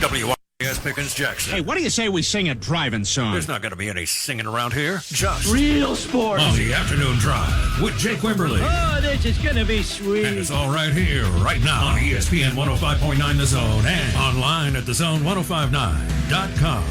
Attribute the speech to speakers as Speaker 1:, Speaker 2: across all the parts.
Speaker 1: WRS Pickens Jackson.
Speaker 2: Hey, what do you say we sing a driving song?
Speaker 1: There's not going to be any singing around here. Just
Speaker 3: real sports.
Speaker 1: On the Afternoon Drive with Jake Wimberly.
Speaker 3: Oh, this is going to be sweet.
Speaker 1: And it's all right here, right now on ESPN 105.9 The Zone and online at thezone1059.com.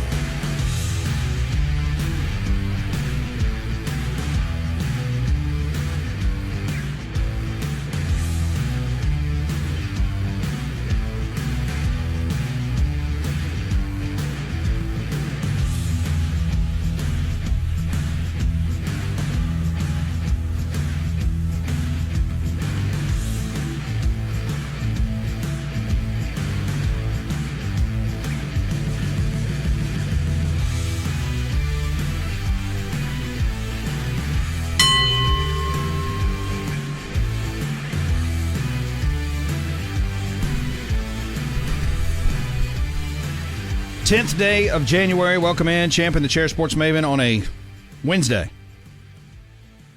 Speaker 4: Tenth day of January. Welcome in, Champ in the Chair Sports Maven on a Wednesday.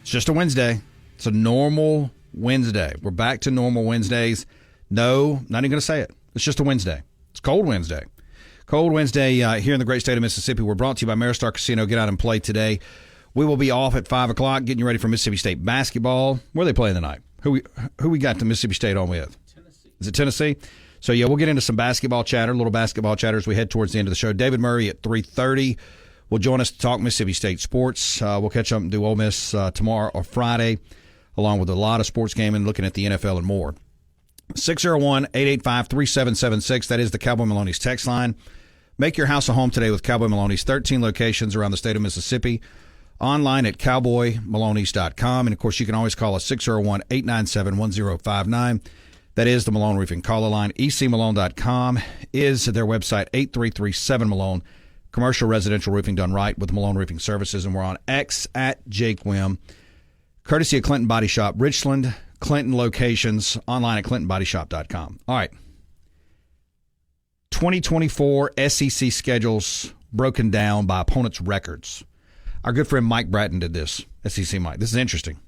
Speaker 4: It's just a Wednesday. It's a normal Wednesday. We're back to normal Wednesdays. No, not even going to say it. It's just a Wednesday. It's Cold Wednesday. Cold Wednesday here in the great state of Mississippi. We're brought to you by Maristar Casino. Get out and play today. We will be off at 5 o'clock getting you ready for Mississippi State basketball. Where are they playing tonight? Who we got to Mississippi State on with? Tennessee. Is it Tennessee? So, yeah, we'll get into some basketball chatter, little basketball chatter as we head towards the end of the show. David Murray at 3:30 will join us to talk Mississippi State sports. We'll catch up and do Ole Miss tomorrow or Friday, along with a lot of sports gaming, looking at the NFL and more. 601-885-3776. That is the Cowboy Maloney's text line. Make your house a home today with Cowboy Maloney's 13 locations around the state of Mississippi. Online at cowboymaloneys.com. And, of course, you can always call us 601-897-1059. That is the Malone Roofing caller line. ecmalone.com is their website, 8337-MALONE. Commercial residential roofing done right with Malone Roofing Services. And we're on X at Jake Wim. Courtesy of Clinton Body Shop, Richland, Clinton locations, online at clintonbodyshop.com. All right. 2024 SEC schedules broken down by opponents' records. Our good friend Mike Bratton did this, SEC Mike. This is interesting.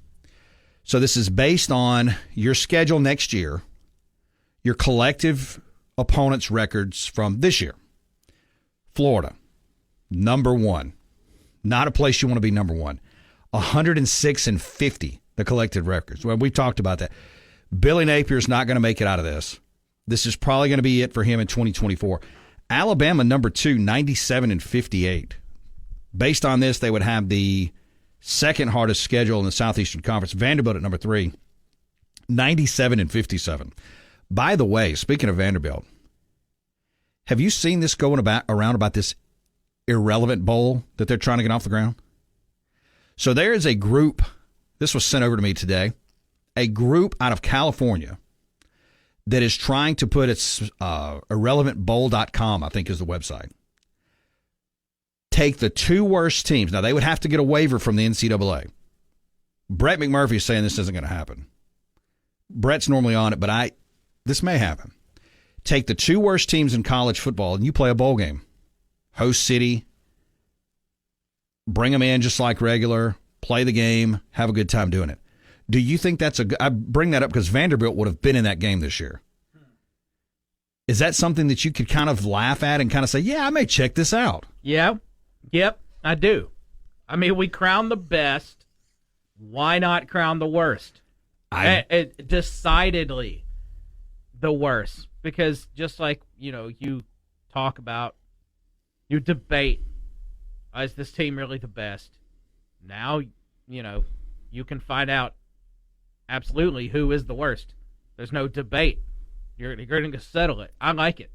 Speaker 4: So this is based on your schedule next year, your collective opponents' records from this year. Florida, number one. Not a place you want to be number one. 106-50, the collective records. Well, we've talked about that. Billy Napier's not going to make it out of this. This is probably going to be it for him in 2024. Alabama, number two, 97-58. Based on this, they would have the second hardest schedule in the Southeastern Conference. Vanderbilt at number three, 97-57. By the way, speaking of Vanderbilt, have you seen this going around about this irrelevant bowl that they're trying to get off the ground? So there is a group, this was sent over to me today, a group out of California that is trying to put its irrelevantbowl.com, I think is the website, take the two worst teams. Now, they would have to get a waiver from the NCAA. Brett McMurphy is saying this isn't going to happen. Brett's normally on it, but this may happen. Take the two worst teams in college football, and you play a bowl game. Host city, bring them in just like regular, play the game, have a good time doing it. Do you think that's I bring that up because Vanderbilt would have been in that game this year. Is that something that you could kind of laugh at and kind of say, yeah, I may check this out?
Speaker 5: Yeah. Yep, I do. I mean, we crown the best. Why not crown the worst? Decidedly the worst. Because just like, you talk about, you debate, is this team really the best? Now, you can find out absolutely who is the worst. There's no debate. You're going to settle it. I like it.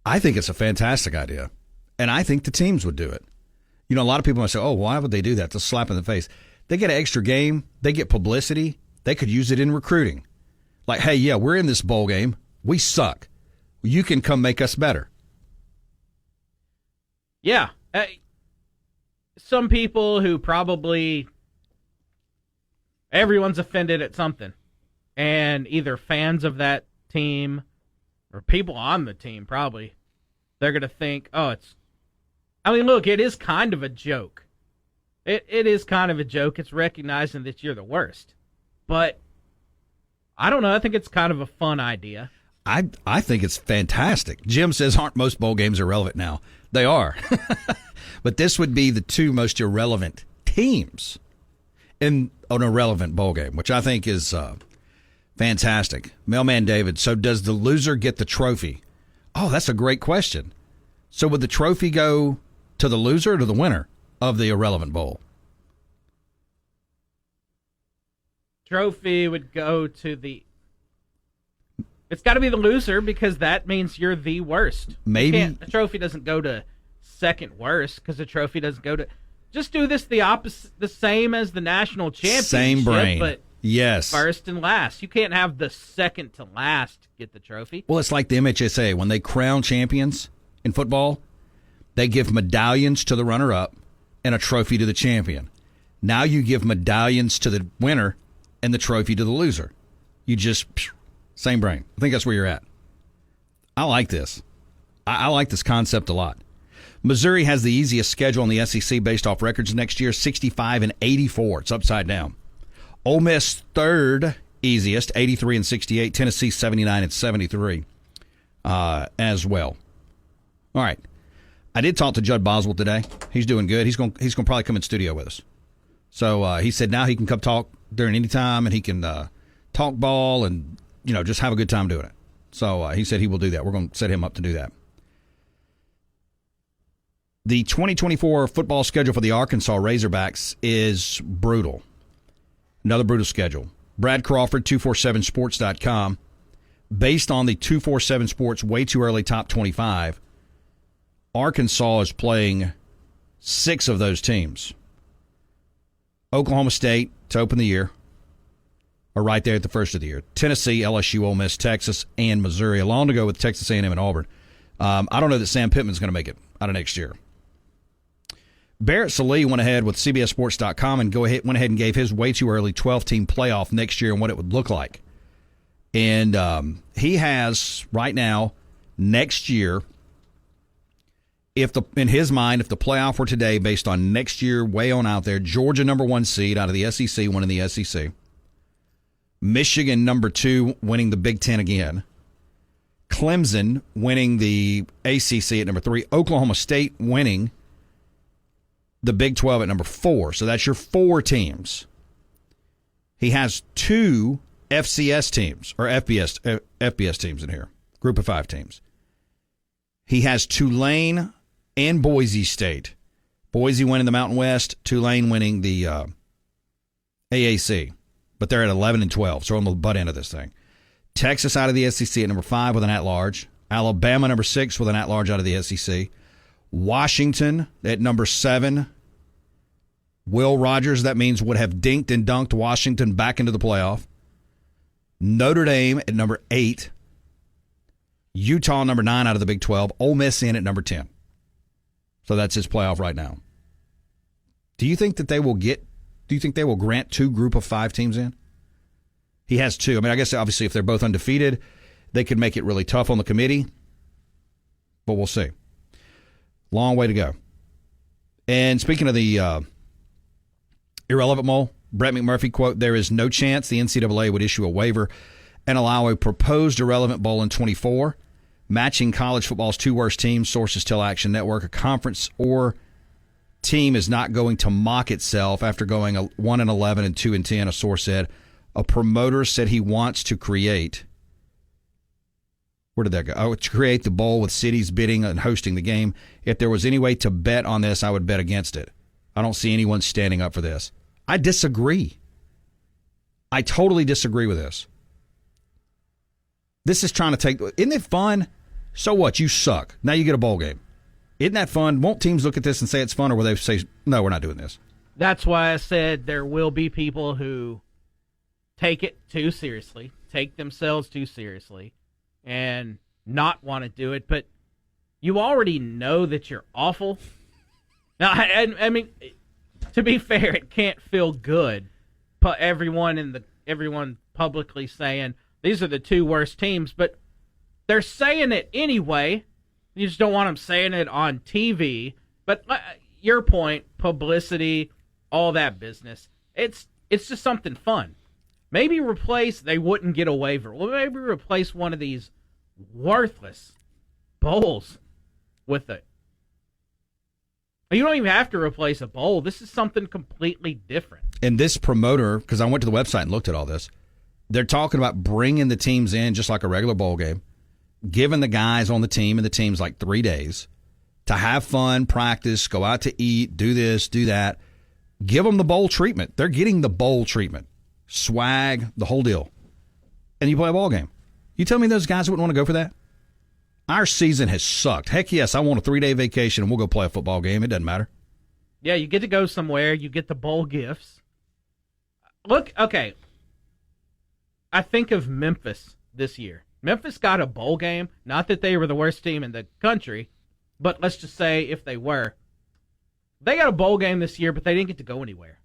Speaker 4: I think it's a fantastic idea. And I think the teams would do it. A lot of people might say, oh, why would they do that? It's a slap in the face. They get an extra game. They get publicity. They could use it in recruiting. Like, hey, yeah, we're in this bowl game. We suck. You can come make us better.
Speaker 5: Yeah. Some people who probably everyone's offended at something. And either fans of that team or people on the team probably, they're going to think, look, it is kind of a joke. It is kind of a joke. It's recognizing that you're the worst. But I don't know. I think it's kind of a fun idea.
Speaker 4: I think it's fantastic. Jim says, aren't most bowl games irrelevant now? They are. But this would be the two most irrelevant teams in an irrelevant bowl game, which I think is fantastic. Mailman David, so does the loser get the trophy? Oh, that's a great question. So would the trophy go to the loser or to the winner of the irrelevant bowl?
Speaker 5: Trophy would go to the... It's got to be the loser because that means you're the worst.
Speaker 4: Maybe
Speaker 5: the trophy doesn't go to second worst because the trophy doesn't go to... Just do this the opposite, the same as the national championship.
Speaker 4: Same brain.
Speaker 5: But
Speaker 4: yes.
Speaker 5: First and last. You can't have the second to last get the trophy.
Speaker 4: Well, it's like the MHSA. When they crown champions in football, they give medallions to the runner-up and a trophy to the champion. Now you give medallions to the winner and the trophy to the loser. You just... Same brain. I think that's where you're at. I like this. I like this concept a lot. Missouri has the easiest schedule in the SEC based off records next year, 65-84. It's upside down. Ole Miss third easiest, 83-68. Tennessee 79-73 as well. All right. I did talk to Judd Boswell today. He's doing good. He's going to probably come in studio with us. So he said now he can come talk during any time and he can talk ball and just have a good time doing it. So he said he will do that. We're going to set him up to do that. The 2024 football schedule for the Arkansas Razorbacks is brutal. Another brutal schedule. Brad Crawford, 247sports.com. Based on the 247 Sports way too early top 25, Arkansas is playing 6 of those teams. Oklahoma State to open the year are right there at the first of the year. Tennessee, LSU, Ole Miss, Texas, and Missouri, along to go with Texas A&M and Auburn. I don't know that Sam Pittman's going to make it out of next year. Barrett Salee went ahead with CBSSports.com and went ahead and gave his way too early 12-team playoff next year and what it would look like. And he has, right now, next year, in his mind, if the playoff were today based on next year, way on out there, Georgia number 1 seed out of the SEC, winning the SEC. Michigan, number 2, winning the Big Ten again. Clemson winning the ACC at number 3. Oklahoma State winning the Big 12 at number 4. So that's your 4 teams. He has 2 FCS teams, or FBS teams in here. Group of 5 teams. He has Tulane and Boise State. Boise winning the Mountain West, Tulane winning the AAC. But they're at 11 and 12, so we're on the butt end of this thing. Texas out of the SEC at number 5 with an at-large. Alabama number 6 with an at-large out of the SEC. Washington at number 7. Will Rogers, that means, would have dinked and dunked Washington back into the playoff. Notre Dame at number 8. Utah number 9 out of the Big 12. Ole Miss in at number 10. So that's his playoff right now. Do you think they will grant 2 group of 5 teams in? He has 2. I mean, I guess obviously if they're both undefeated, they could make it really tough on the committee. But we'll see. Long way to go. And speaking of the irrelevant bowl, Brett McMurphy, quote, there is no chance the NCAA would issue a waiver and allow a proposed irrelevant bowl in 24, matching college football's 2 worst teams, sources tell Action Network. A conference or team is not going to mock itself after going 1-11 and 2-10, a source said. A promoter said he wants to create, where did that go? Oh, to create the bowl with cities bidding and hosting the game. If there was any way to bet on this, I would bet against it. I don't see anyone standing up for this. I disagree. I totally disagree with this. This is trying to take, isn't it fun? So what? You suck. Now you get a bowl game. Isn't that fun? Won't teams look at this and say it's fun, or will they say, no, we're not doing this?
Speaker 5: That's why I said there will be people who take it too seriously, take themselves too seriously, and not want to do it. But you already know that you're awful. Now, I mean, to be fair, it can't feel good. But everyone publicly saying these are the 2 worst teams, but they're saying it anyway. You just don't want them saying it on TV. But your point, publicity, all that business, it's just something fun. Maybe they wouldn't get a waiver. Well, maybe replace one of these worthless bowls with it. You don't even have to replace a bowl. This is something completely different.
Speaker 4: And this promoter, because I went to the website and looked at all this, they're talking about bringing the teams in just like a regular bowl game, giving the guys on the team and the teams like 3 days to have fun, practice, go out to eat, do this, do that. Give them the bowl treatment. They're getting the bowl treatment. Swag, the whole deal. And you play a ball game. You tell me those guys wouldn't want to go for that? Our season has sucked. Heck yes, I want a 3-day vacation and we'll go play a football game. It doesn't matter.
Speaker 5: Yeah, you get to go somewhere. You get the bowl gifts. Look, okay. I think of Memphis this year. Memphis got a bowl game. Not that they were the worst team in the country, but let's just say if they were. They got a bowl game this year, but they didn't get to go anywhere.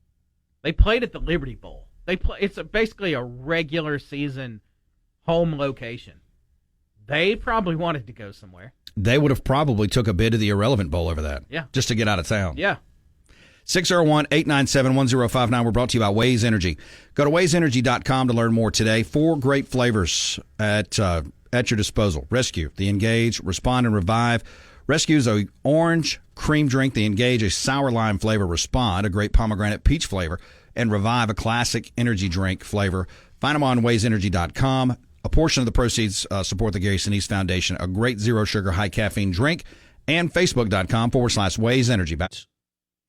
Speaker 5: They played at the Liberty Bowl. It's basically a regular season home location. They probably wanted to go somewhere.
Speaker 4: They would have probably took a bid to the Irrelevant Bowl over that.
Speaker 5: Yeah.
Speaker 4: Just to get out of town.
Speaker 5: Yeah.
Speaker 4: 601-897-1059. We're brought to you by Waze Energy. Go to wazeenergy.com to learn more today. 4 great flavors at your disposal. Rescue, the Engage, Respond, and Revive. Rescue is a orange cream drink. The Engage, a sour lime flavor. Respond, a great pomegranate peach flavor. And Revive, a classic energy drink flavor. Find them on wazeenergy.com. A portion of the proceeds support the Gary Sinise Foundation, a great zero-sugar, high-caffeine drink. And Facebook.com/Waze Energy.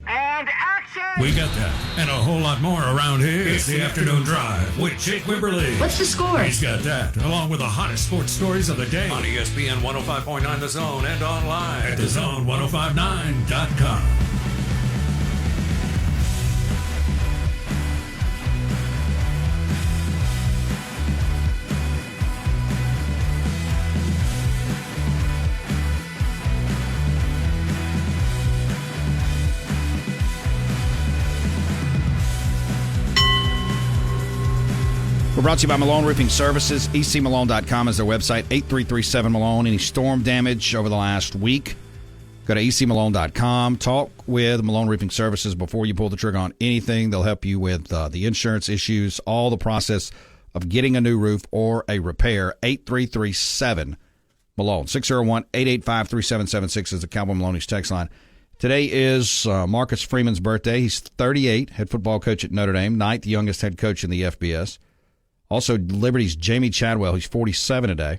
Speaker 6: And action!
Speaker 1: We got that and a whole lot more around here. It's the Afternoon Drive with Jake Wimberly.
Speaker 7: What's the score?
Speaker 1: He's got that, along with the hottest sports stories of the day on ESPN 105.9 The Zone and online at thezone1059.com.
Speaker 4: We're brought to you by Malone Roofing Services. ecmalone.com is their website. 8337-MALONE. Any storm damage over the last week, go to ecmalone.com. Talk with Malone Roofing Services before you pull the trigger on anything. They'll help you with the insurance issues, all the process of getting a new roof or a repair. 8337-MALONE. 601-885-3776 is the Cowboy Maloney's text line. Today is Marcus Freeman's birthday. He's 38, head football coach at Notre Dame, 9th youngest head coach in the FBS. Also, Liberty's Jamie Chadwell, he's 47 today.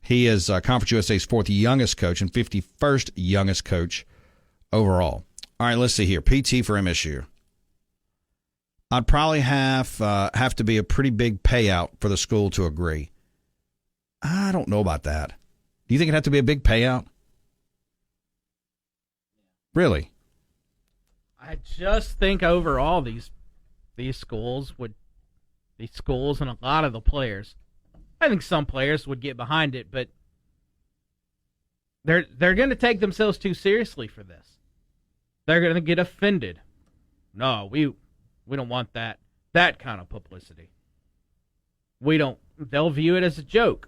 Speaker 4: He is Conference USA's 4th youngest coach and 51st youngest coach overall. All right, let's see here. PT for MSU. I'd probably have to be a pretty big payout for the school to agree. I don't know about that. Do you think it'd have to be a big payout? Really?
Speaker 5: I just think overall these schools and a lot of the players, I think some players would get behind it, but they're going to take themselves too seriously for this. They're going to get offended. No, we don't want that kind of publicity. They'll view it as a joke.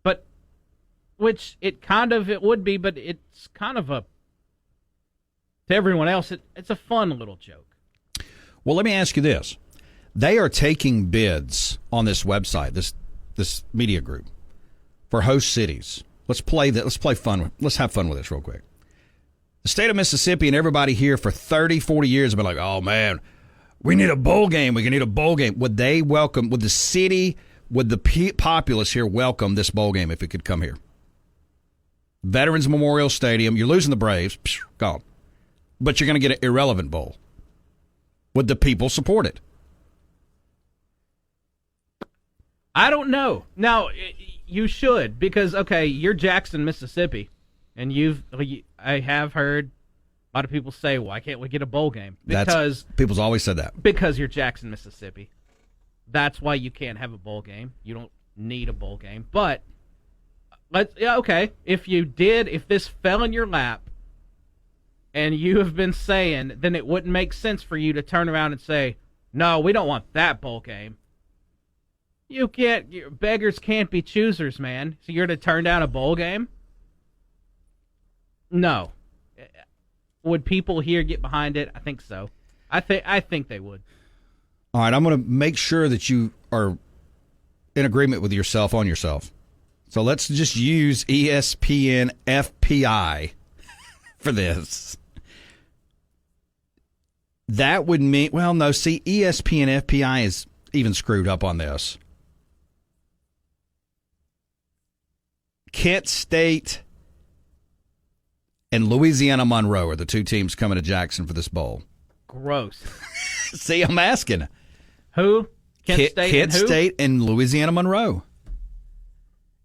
Speaker 5: But which it would be, but it's kind of to everyone else it's a fun little joke.
Speaker 4: Well, let me ask you this. They are taking bids on this website, this media group, for host cities. Let's play that. Let's play fun. Let's have fun with this real quick. The state of Mississippi and everybody here for 30, 40 years have been like, oh, man, we need a bowl game. We need a bowl game. Would the city, would the populace here welcome this bowl game if it could come here? Veterans Memorial Stadium. You're losing the Braves. Gone. But you're going to get an irrelevant bowl. Would the people support it?
Speaker 5: I don't know. Now, you should, because, okay, you're Jackson, Mississippi, and I have heard a lot of people say, why can't we get a bowl game? Because
Speaker 4: people's always said that.
Speaker 5: Because you're Jackson, Mississippi. That's why you can't have a bowl game. You don't need a bowl game. But, okay, if this fell in your lap, and you have been saying, then it wouldn't make sense for you to turn around and say, no, we don't want that bowl game. Beggars can't be choosers, man. So you're to turn down a bowl game? No. Would people here get behind it? I think so. I think they would.
Speaker 4: All right, I'm going to make sure that you are in agreement with yourself on yourself. So let's just use ESPN FPI for this. That would mean, well, no, see, ESPN FPI is even screwed up on this. Kent State and Louisiana Monroe are the two teams coming to Jackson for this bowl.
Speaker 5: Gross.
Speaker 4: See, I'm asking.
Speaker 5: Who? Kent State
Speaker 4: Kent
Speaker 5: and who?
Speaker 4: State and Louisiana Monroe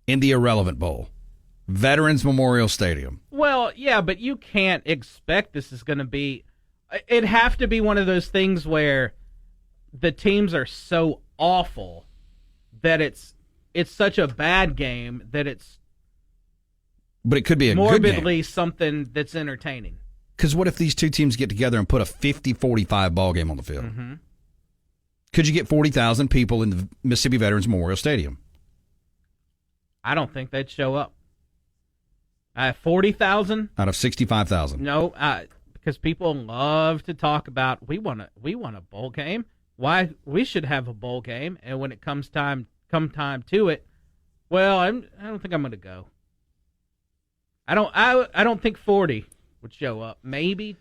Speaker 4: in the Irrelevant Bowl. Veterans Memorial Stadium.
Speaker 5: Well, yeah, but you can't expect this is going to be... It'd have to be one of those things where the teams are so awful that it's such a bad game that it's...
Speaker 4: But it could be a good game.
Speaker 5: Morbidly something that's entertaining.
Speaker 4: Because what if these two teams get together and put a 50-45 ball game on the field?
Speaker 5: Mm-hmm.
Speaker 4: Could you get 40,000 people in the Mississippi Veterans Memorial Stadium?
Speaker 5: I don't think they'd show up. 40,000?
Speaker 4: Out of 65,000.
Speaker 5: No, because people love to talk about we want a bowl game. Why we should have a bowl game, and when it comes time to it, well, I don't think I'm going to go. I don't think 40 would show up. Maybe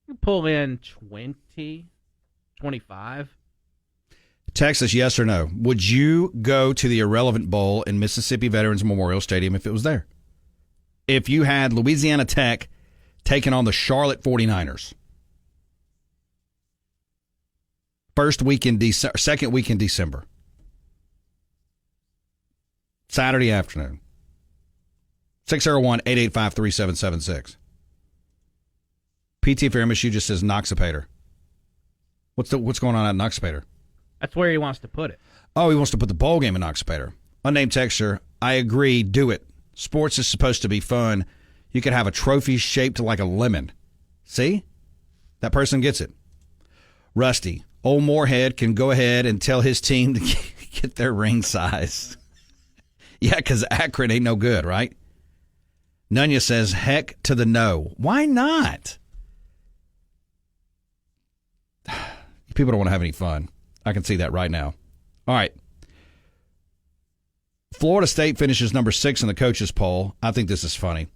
Speaker 5: you pull in 20, 25.
Speaker 4: Text us yes or no. Would you go to the Irrelevant Bowl in Mississippi Veterans Memorial Stadium if it was there? If you had Louisiana Tech taking on the Charlotte 49ers. Second week in December. Saturday afternoon. 601-885-3776. PT for MSU just says Noxapater. What's going on at Noxapater?
Speaker 5: That's where he wants to put it.
Speaker 4: Oh, he wants to put the bowl game in Noxapater. Unnamed texter, I agree, do it. Sports is supposed to be fun. You could have a trophy shaped like a lemon. See? That person gets it. Rusty, old Moorhead can go ahead and tell his team to get their ring size. Yeah, because Akron ain't no good, right? Nunya says, heck to the no. Why not? People don't want to have any fun. I can see that right now. All right. Florida State finishes number 6 in the coaches poll. I think this is funny.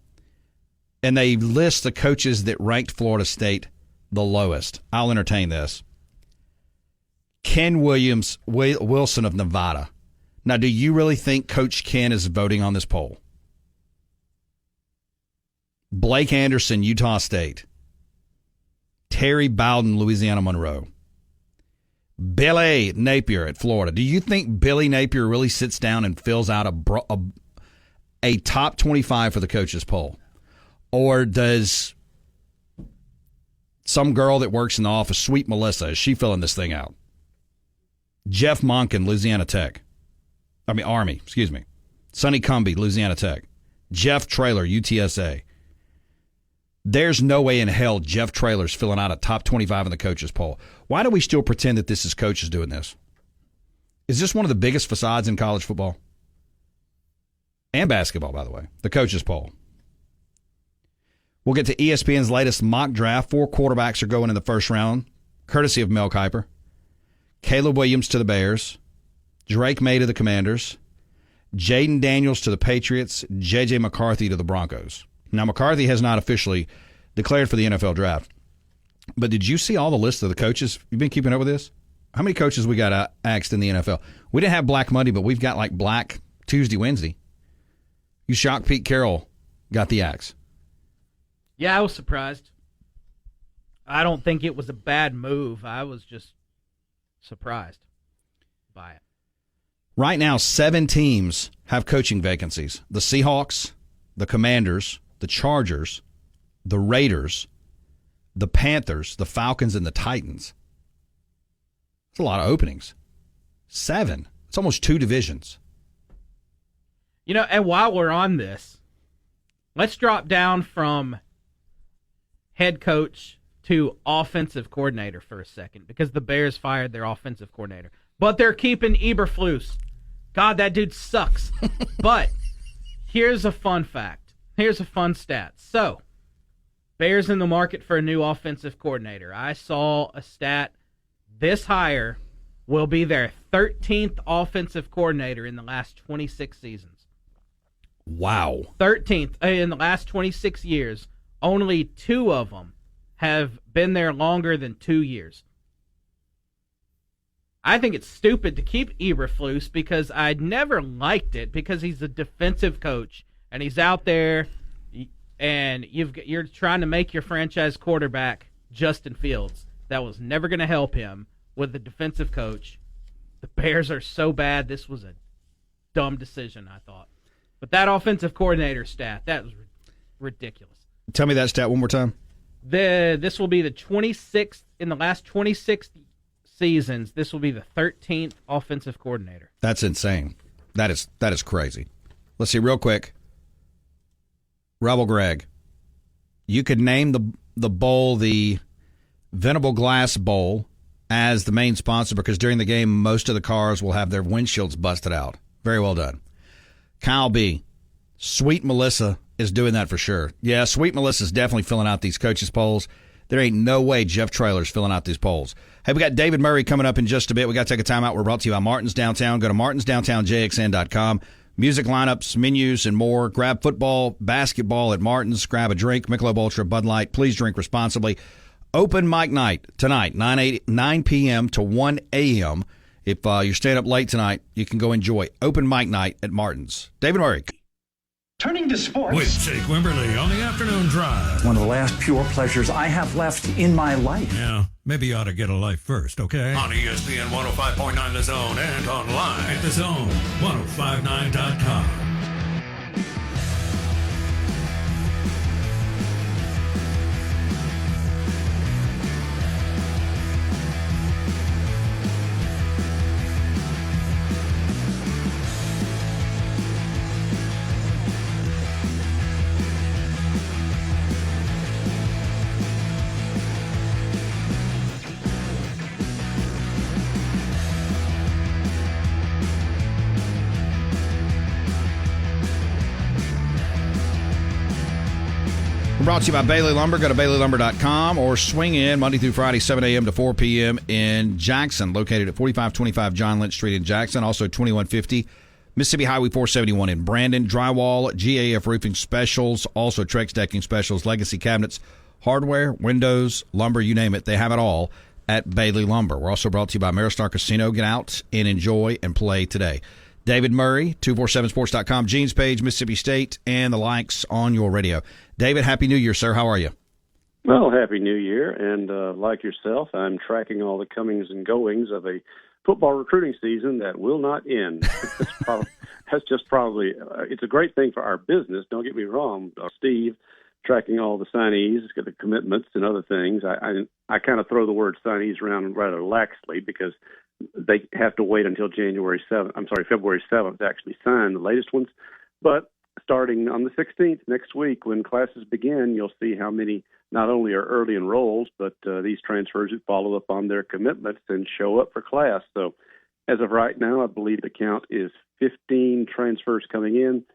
Speaker 4: And they list the coaches that ranked Florida State the lowest. I'll entertain this. Ken Wilson of Nevada. Now, do you really think Coach Ken is voting on this poll? Blake Anderson, Utah State. Terry Bowden, Louisiana Monroe. Billy Napier at Florida. Do you think Billy Napier really sits down and fills out a top 25 for the coaches poll? Or does some girl that works in the office, Sweet Melissa, is she filling this thing out? Jeff Monken, Louisiana Tech. Army. Sonny Cumbie, Louisiana Tech. Jeff Traylor, UTSA. There's no way in hell Jeff Traylor's filling out a top 25 in the coaches poll. Why do we still pretend that this is coaches doing this? Is this one of the biggest facades in college football? And basketball, by the way. The coaches poll. We'll get to ESPN's latest mock draft. 4 quarterbacks are going in the first round, courtesy of Mel Kiper. Caleb Williams to the Bears. Drake May to the Commanders. Jaden Daniels to the Patriots. J.J. McCarthy to the Broncos. Now, McCarthy has not officially declared for the NFL draft. But did you see all the lists of the coaches? You've been keeping up with this? How many coaches we got axed in the NFL? We didn't have Black Monday, but we've got like Black Tuesday, Wednesday. You shocked Pete Carroll got the axe.
Speaker 5: Yeah, I was surprised. I don't think it was a bad move. I was just surprised by it.
Speaker 4: Right now, 7 teams have coaching vacancies. The Seahawks, the Commanders, the Chargers, the Raiders, the Panthers, the Falcons, and the Titans. That's a lot of openings. 7. It's almost 2 divisions.
Speaker 5: And while we're on this, let's drop down from head coach to offensive coordinator for a second, because the Bears fired their offensive coordinator. But they're keeping Eberflus. God, that dude sucks. But here's a fun fact. Here's a fun stat. So, Bears in the market for a new offensive coordinator. I saw a stat. This hire will be their 13th offensive coordinator in the last 26 seasons.
Speaker 4: Wow.
Speaker 5: 13th in the last 26 years. Only 2 of them have been there longer than 2 years. I think it's stupid to keep Eberflus because I never liked it because he's a defensive coach and he's out there and you're trying to make your franchise quarterback Justin Fields. That was never going to help him with the defensive coach. The Bears are so bad. This was a dumb decision, I thought. But that offensive coordinator stat, that was ridiculous.
Speaker 4: Tell me that stat one more time.
Speaker 5: This will be the 26th in the last 26 seasons. This will be the 13th offensive coordinator.
Speaker 4: That's insane. That is crazy. Let's see real quick. Rebel Greg, you could name the bowl the Venable Glass Bowl as the main sponsor because during the game most of the cars will have their windshields busted out. Very well done. Kyle B, Sweet Melissa is doing that for sure. Yeah, Sweet Melissa's definitely filling out these coaches' polls. There ain't no way Jeff Traylor's filling out these polls. Hey, we got David Murray coming up in just a bit. We got to take a timeout. We're brought to you by Martin's Downtown. Go to martinsdowntownjxn.com. Music lineups, menus, and more. Grab football, basketball at Martin's. Grab a drink, Michelob Ultra, Bud Light. Please drink responsibly. Open mic night tonight, 9 p.m. to 1 a.m. If you're staying up late tonight, you can go enjoy open mic night at Martin's. David Murray.
Speaker 7: Turning to sports.
Speaker 1: With Jake Wimberly on the afternoon drive.
Speaker 7: One of the last pure pleasures I have left in my life.
Speaker 1: Yeah, maybe you ought to get a life first, okay? On ESPN 105.9 The Zone and online at thezone1059.com.
Speaker 4: Brought to you by Bailey Lumber. Go to BaileyLumber.com or swing in Monday through Friday, 7 a.m. to 4 p.m. in Jackson, located at 4525 John Lynch Street in Jackson. Also 2150 Mississippi Highway 471 in Brandon. Drywall, GAF roofing specials, also Trex decking specials, legacy cabinets, hardware, windows, lumber, you name it. They have it all at Bailey Lumber. We're also brought to you by Maristar Casino. Get out and enjoy and play today. David Murray, 247sports.com, Gene's Page, Mississippi State, and the likes on your radio. David, Happy New Year, sir. How are you?
Speaker 8: Well, Happy New Year. And like yourself, I'm tracking all the comings and goings of a football recruiting season that will not end. That's just probably it's a great thing for our business. Don't get me wrong. Steve, tracking all the signees, the commitments and other things. I kind of throw the word signees around rather laxly because they have to wait until February 7th to actually sign the latest ones. But starting on the 16th next week, when classes begin, you'll see how many not only are early enrolls, but these transfers who follow up on their commitments and show up for class. So as of right now, I believe the count is 15 transfers coming in,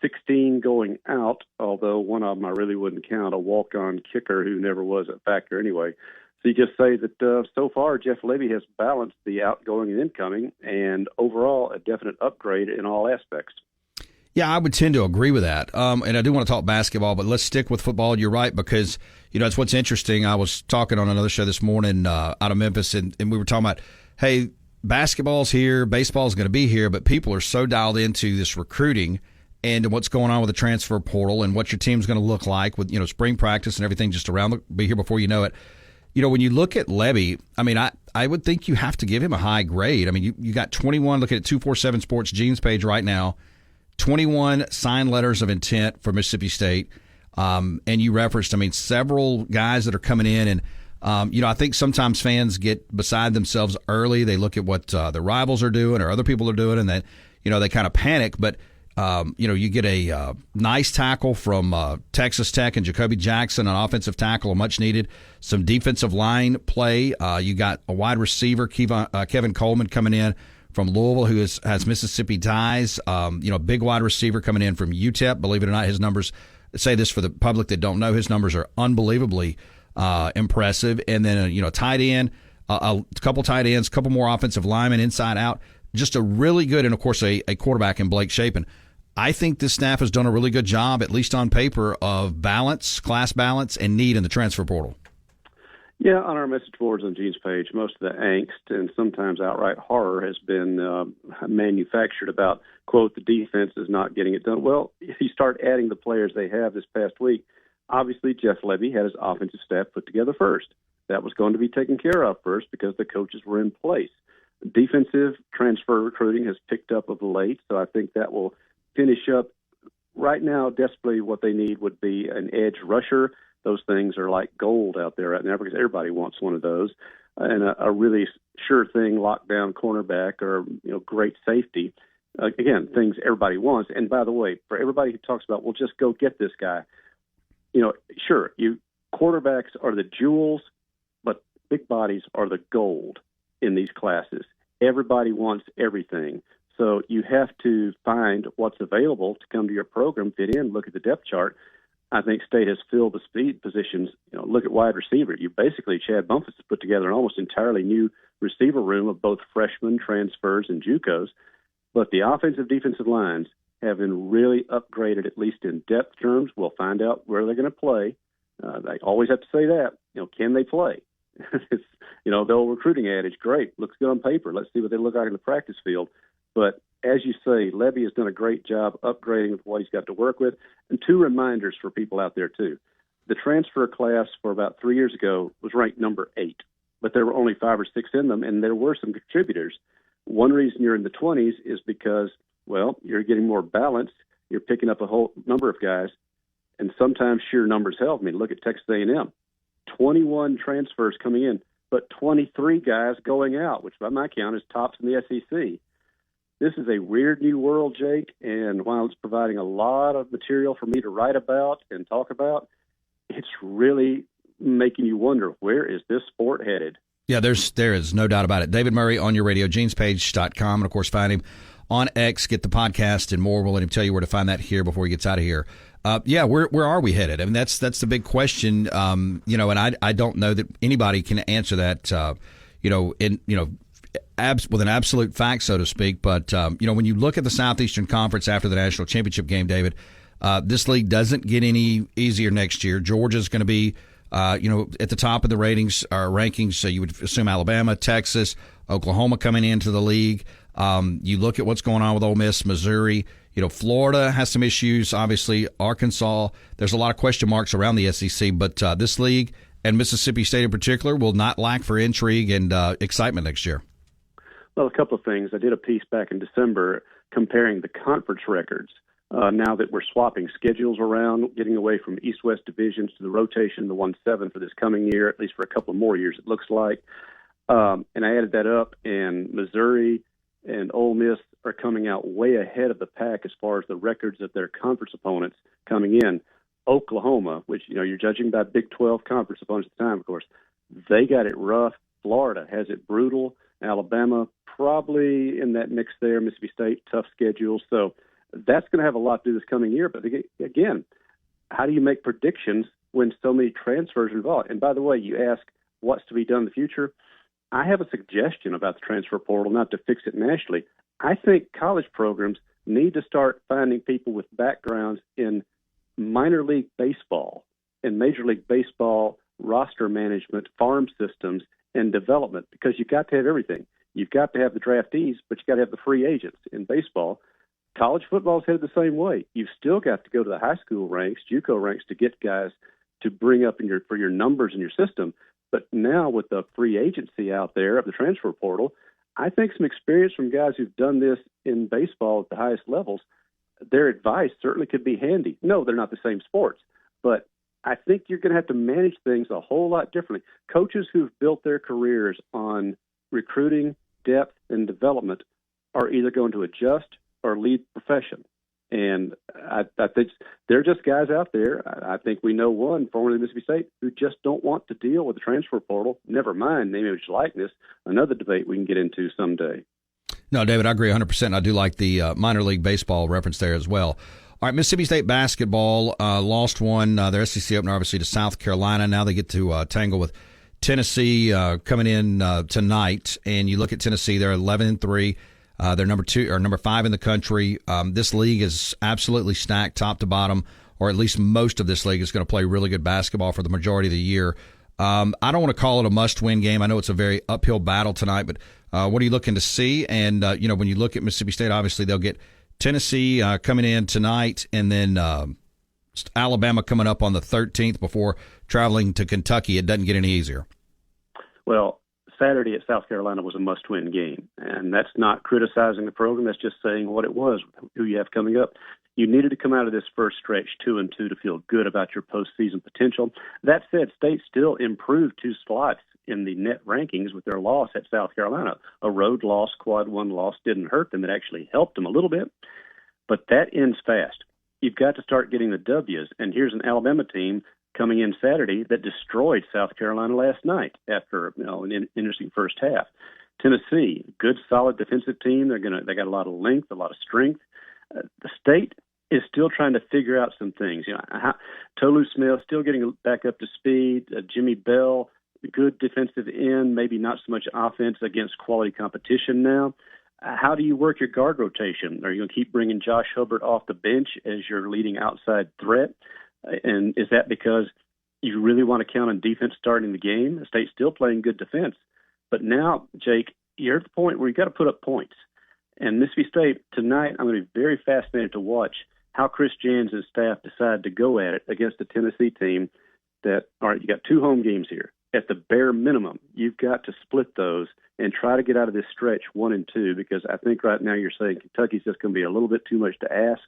Speaker 8: 16 going out, although one of them I really wouldn't count, a walk-on kicker who never was a factor anyway. So you just say that so far Jeff Levy has balanced the outgoing and incoming, and overall a definite upgrade in all aspects.
Speaker 4: Yeah, I would tend to agree with that. And I do want to talk basketball, but let's stick with football. You're right, because, it's what's interesting. I was talking on another show this morning out of Memphis, and we were talking about, hey, basketball's here, baseball's going to be here, but people are so dialed into this recruiting and what's going on with the transfer portal and what your team's going to look like with, spring practice and everything just be here before you know it. When you look at Levy, I would think you have to give him a high grade. You got 21, looking at 247 Sports Gene's Page right now, 21 signed letters of intent for Mississippi State. And you referenced, several guys that are coming in. And, I think sometimes fans get beside themselves early. They look at what the rivals are doing or other people are doing, and that, they kind of panic. But, you get a nice tackle from Texas Tech and Jacoby Jackson, an offensive tackle, much needed. Some defensive line play. You got a wide receiver, Kevin Coleman, coming in from Louisville, who has Mississippi ties. Big wide receiver coming in from UTEP. Believe it or not, his numbers, say this for the public that don't know, his numbers are unbelievably impressive. And then, tight end, a couple tight ends, a couple more offensive linemen inside out. Just a really good, and of course a quarterback in Blake Shapen. I think this staff has done a really good job, at least on paper, of balance, class balance, and need in the transfer portal.
Speaker 8: Yeah, on our message boards on Gene's page, most of the angst and sometimes outright horror has been manufactured about, quote, the defense is not getting it done. Well, if you start adding the players they have this past week, obviously Jeff Levy had his offensive staff put together first. That was going to be taken care of first because the coaches were in place. Defensive transfer recruiting has picked up of late, so I think that will finish up. Right now, desperately what they need would be an edge rusher. Those things are like gold out there right now because everybody wants one of those. And a really sure thing lockdown cornerback or great safety. Again, things everybody wants. And by the way, for everybody who talks about, well, just go get this guy, sure, quarterbacks are the jewels, but big bodies are the gold in these classes. Everybody wants everything. So you have to find what's available to come to your program, fit in, look at the depth chart. I think State has filled the speed positions. Look at wide receiver. Chad Bumpus has put together an almost entirely new receiver room of both freshmen, transfers, and JUCOs. But the offensive defensive lines have been really upgraded, at least in depth terms. We'll find out where they're going to play. They always have to say that. Can they play? It's, the old recruiting adage, great, looks good on paper. Let's see what they look like in the practice field. But as you say, Levy has done a great job upgrading with what he's got to work with. And two reminders for people out there, too. The transfer class for about 3 years ago was ranked number 8, but there were only 5 or 6 in them, and there were some contributors. One reason you're in the 20s is because, well, you're getting more balance. You're picking up a whole number of guys, and sometimes sheer numbers help. I mean, look at Texas A&M. 21 transfers coming in, but 23 guys going out, which by my count is tops in the SEC. This is a weird new world, Jake, and while it's providing a lot of material for me to write about and talk about, it's really making you wonder, where is this sport headed?
Speaker 4: Yeah, there is no doubt about it. David Murray on your radio, genespage.com, and of course find him on X, get the podcast and more. We'll let him tell you where to find that here before he gets out of here. Where are we headed? I mean, that's the big question, and I don't know that anybody can answer that, with an absolute fact, so to speak. But, when you look at the Southeastern Conference after the national championship game, David, this league doesn't get any easier next year. Georgia's going to be, at the top of the rankings. So you would assume Alabama, Texas, Oklahoma coming into the league. You look at what's going on with Ole Miss, Missouri. Florida has some issues, obviously. Arkansas, there's a lot of question marks around the SEC. But this league, and Mississippi State in particular, will not lack for intrigue and excitement next year.
Speaker 8: Well, a couple of things. I did a piece back in December comparing the conference records. Now that we're swapping schedules around, getting away from East-West divisions to the rotation, the 1-7 for this coming year, at least for a couple more years, it looks like. And I added that up, and Missouri and Ole Miss are coming out way ahead of the pack as far as the records of their conference opponents coming in. Oklahoma, which, you're judging by Big 12 conference opponents at the time, of course, they got it rough. Florida has it brutal. Alabama probably in that mix there. Mississippi State, tough schedule. So that's going to have a lot to do this coming year. But again, how do you make predictions when so many transfers are involved? And by the way, you ask what's to be done in the future. I have a suggestion about the transfer portal, not to fix it nationally. I think college programs need to start finding people with backgrounds in minor league baseball and Major League Baseball roster management, farm systems, and development, because you've got to have everything. You've got to have the draftees, but you've got to have the free agents in baseball. College football's headed the same way. You've still got to go to the high school ranks, JUCO ranks, to get guys to bring up for your numbers in your system. But now with the free agency out there of the transfer portal, I think some experience from guys who've done this in baseball at the highest levels, their advice certainly could be handy. No, they're not the same sports, but I think you're going to have to manage things a whole lot differently. Coaches who've built their careers on recruiting, depth, and development are either going to adjust or leave the profession. And I think there are just guys out there. I think we know one, formerly Mississippi State, who just don't want to deal with the transfer portal. Never mind name, image, likeness. Another debate we can get into someday.
Speaker 4: No, David, I agree 100%. I do like the minor league baseball reference there as well. All right, Mississippi State basketball lost one, their SEC opener, obviously, to South Carolina. Now they get to tangle with Tennessee coming in tonight, and you look at Tennessee, they're 11-3. They're number 5 in the country. This league is absolutely stacked top to bottom, or at least most of this league is going to play really good basketball for the majority of the year. I don't want to call it a must-win game. I know it's a very uphill battle tonight, but what are you looking to see? And, when you look at Mississippi State, obviously they'll get Tennessee coming in tonight, and then Alabama coming up on the 13th before traveling to Kentucky. It doesn't get any easier.
Speaker 8: Well, Saturday at South Carolina was a must-win game, and that's not criticizing the program. That's just saying what it was, who you have coming up. You needed to come out of this first stretch 2-2 to feel good about your postseason potential. That said, State still improved 2 slots in the net rankings with their loss at South Carolina. A road loss, quad 1 loss didn't hurt them. It actually helped them a little bit, but that ends fast. You've got to start getting the W's, and here's an Alabama team coming in Saturday that destroyed South Carolina last night after an interesting first half. Tennessee, good, solid defensive team. They got a lot of length, a lot of strength. The State is still trying to figure out some things. Tolu Smith still getting back up to speed. Jimmy Bell, good defensive end, maybe not so much offense against quality competition now. How do you work your guard rotation? Are you going to keep bringing Josh Hubbard off the bench as your leading outside threat? And is that because you really want to count on defense starting the game? The State's still playing good defense. But now, Jake, you're at the point where you've got to put up points. And Mississippi State, tonight, I'm going to be very fascinated to watch how Chris Jans and staff decide to go at it against a Tennessee team that, all right, you got 2 home games here. At the bare minimum, you've got to split those and try to get out of this stretch 1 and 2, because I think right now you're saying Kentucky's just going to be a little bit too much to ask.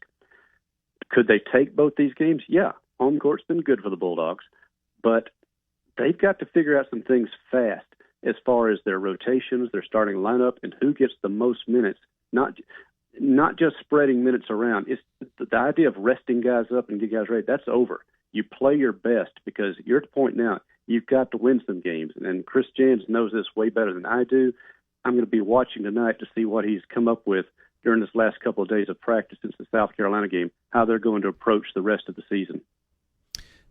Speaker 8: Could they take both these games? Yeah, home court's been good for the Bulldogs, but they've got to figure out some things fast as far as their rotations, their starting lineup, and who gets the most minutes. Not just spreading minutes around. It's the idea of resting guys up and get guys ready. That's over. You play your best, because you're at the point now you've got to win some games. And Chris Jans knows this way better than I do. I'm going to be watching tonight to see what he's come up with during this last couple of days of practice since the South Carolina game, how they're going to approach the rest of the season.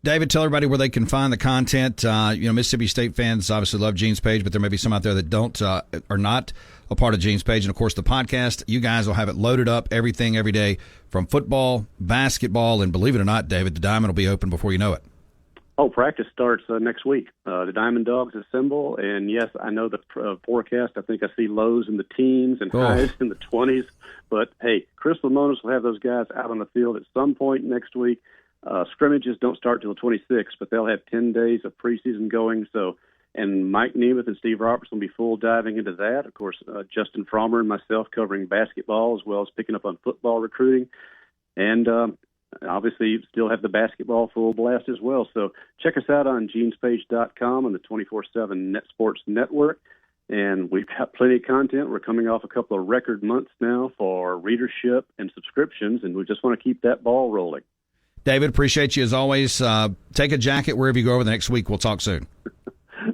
Speaker 4: David, tell everybody where they can find the content. Mississippi State fans obviously love Gene's Page, but there may be some out there that don't, are not a part of Gene's Page. And, of course, the podcast, you guys will have it loaded up, everything, every day, from football, basketball, and believe it or not, David, the Diamond will be open before you know it.
Speaker 8: Oh, practice starts next week. The Diamond Dogs assemble, and, yes, I know the forecast. I think I see lows in the teens and highs in the 20s. But, hey, Chris Lamonis will have those guys out on the field at some point next week. Scrimmages don't start till the 26th, but they'll have 10 days of preseason going. So, and Mike Nemeth and Steve Roberts will be full diving into that. Of course, Justin Frommer and myself covering basketball as well as picking up on football recruiting. And obviously still have the basketball full blast as well. So check us out on genespage.com on the 24/7 Net Sports Network. And we've got plenty of content. We're coming off a couple of record months now for readership and subscriptions, and we just want to keep that ball rolling.
Speaker 4: David, appreciate you as always. Take a jacket wherever you go over the next week. We'll talk soon.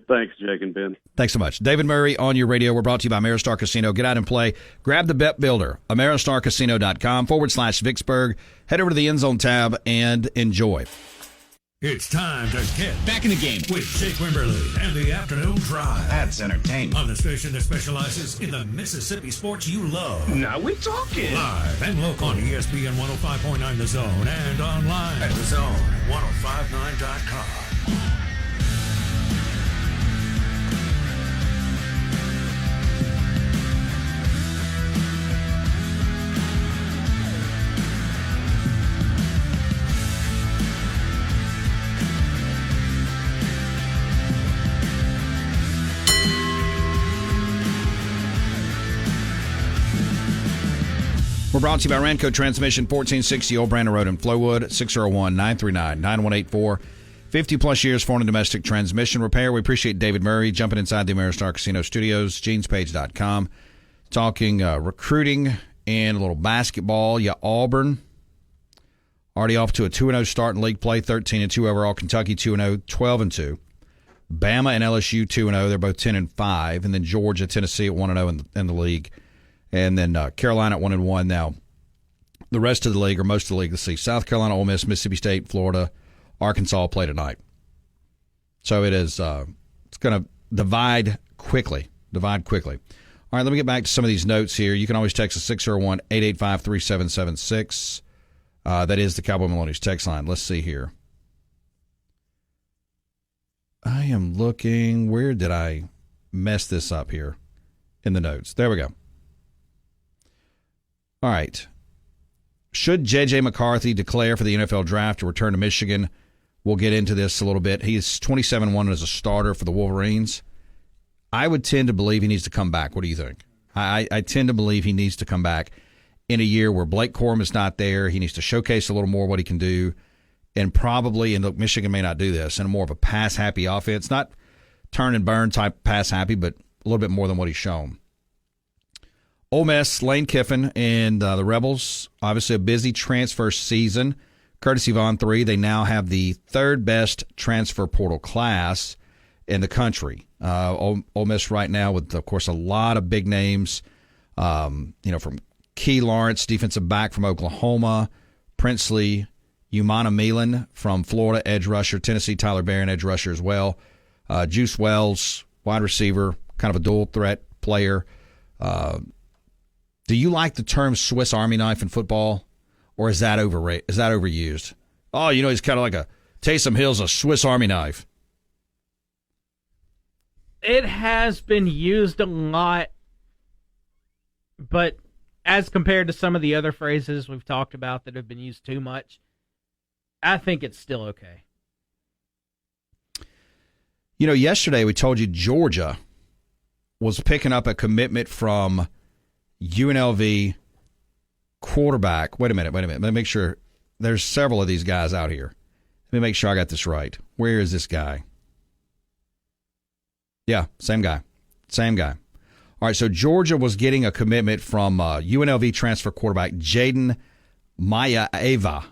Speaker 8: Thanks, Jake and Ben.
Speaker 4: Thanks so much. David Murray on your radio. We're brought to you by Ameristar Casino. Get out and play. Grab the Bet Builder, AmerastarCasino.com/Vicksburg. Head over to the End Zone tab and enjoy.
Speaker 1: It's time to get
Speaker 2: Back in the game.
Speaker 1: with Jake Wimberly and the Afternoon Drive.
Speaker 2: That's entertainment.
Speaker 1: On the station that specializes in the Mississippi sports you love.
Speaker 3: Now we're talking.
Speaker 1: Live and local on ESPN 105.9 The Zone and online at thezone1059.com.
Speaker 4: We're brought to you by Ranco Transmission, 1460 Old Brandon Road in Flowood, 601-939-9184. 50-plus years for domestic transmission repair. We appreciate David Murray jumping inside the Ameristar Casino Studios, genespage.com, talking recruiting and a little basketball. Auburn already off to a 2-0 start in league play, 13-2 overall. Kentucky 2-0, 12-2. Bama and LSU 2-0. They're both 10-5. And then Georgia, Tennessee at 1-0 in the league. And then Carolina at 1-1. Now, the rest of the league, or most of the league, let's see, South Carolina, Ole Miss, Mississippi State, Florida, Arkansas play tonight. So it is It's going to divide quickly. All right, let me get back to some of these notes here. You can always text us 601-885-3776. That is the Cowboy Maloney's text line. Let's see here. I am looking. Where did I mess this up here in the notes? There we go. All right. Should J.J. McCarthy declare for the NFL draft to return to Michigan? We'll get into this a little bit. He is 27-1 as a starter for the Wolverines. I would tend to believe he needs to come back. What do you think? I tend to believe he needs to come back in a year where Blake Corum is not there. He needs to showcase a little more what he can do. And probably, and look, Michigan may not do this, in more of a pass-happy offense. Not turn and burn type pass-happy, but a little bit more than what he's shown. Ole Miss, Lane Kiffin, and the Rebels, obviously a busy transfer season. Courtesy of On3, they now have the third best transfer portal class in the country. Ole Miss right now with, of course, a lot of big names, from Key Lawrence, defensive back from Oklahoma, Princely, Umana Milan from Florida, edge rusher, Tennessee, Tyler Barron, edge rusher as well. Juice Wells, wide receiver, kind of a dual threat player. Do you like the term Swiss Army knife in football, or is that overused? Oh, he's kind of like Taysom Hill's a Swiss Army knife.
Speaker 5: It has been used a lot, but as compared to some of the other phrases we've talked about that have been used too much, I think it's still okay.
Speaker 4: Yesterday we told you Georgia was picking up a commitment from UNLV quarterback. Wait a minute. Let me make sure. There's several of these guys out here. Let me make sure I got this right. Where is this guy? Yeah, same guy. All right, so Georgia was getting a commitment from UNLV transfer quarterback Jaden Maya-Ava.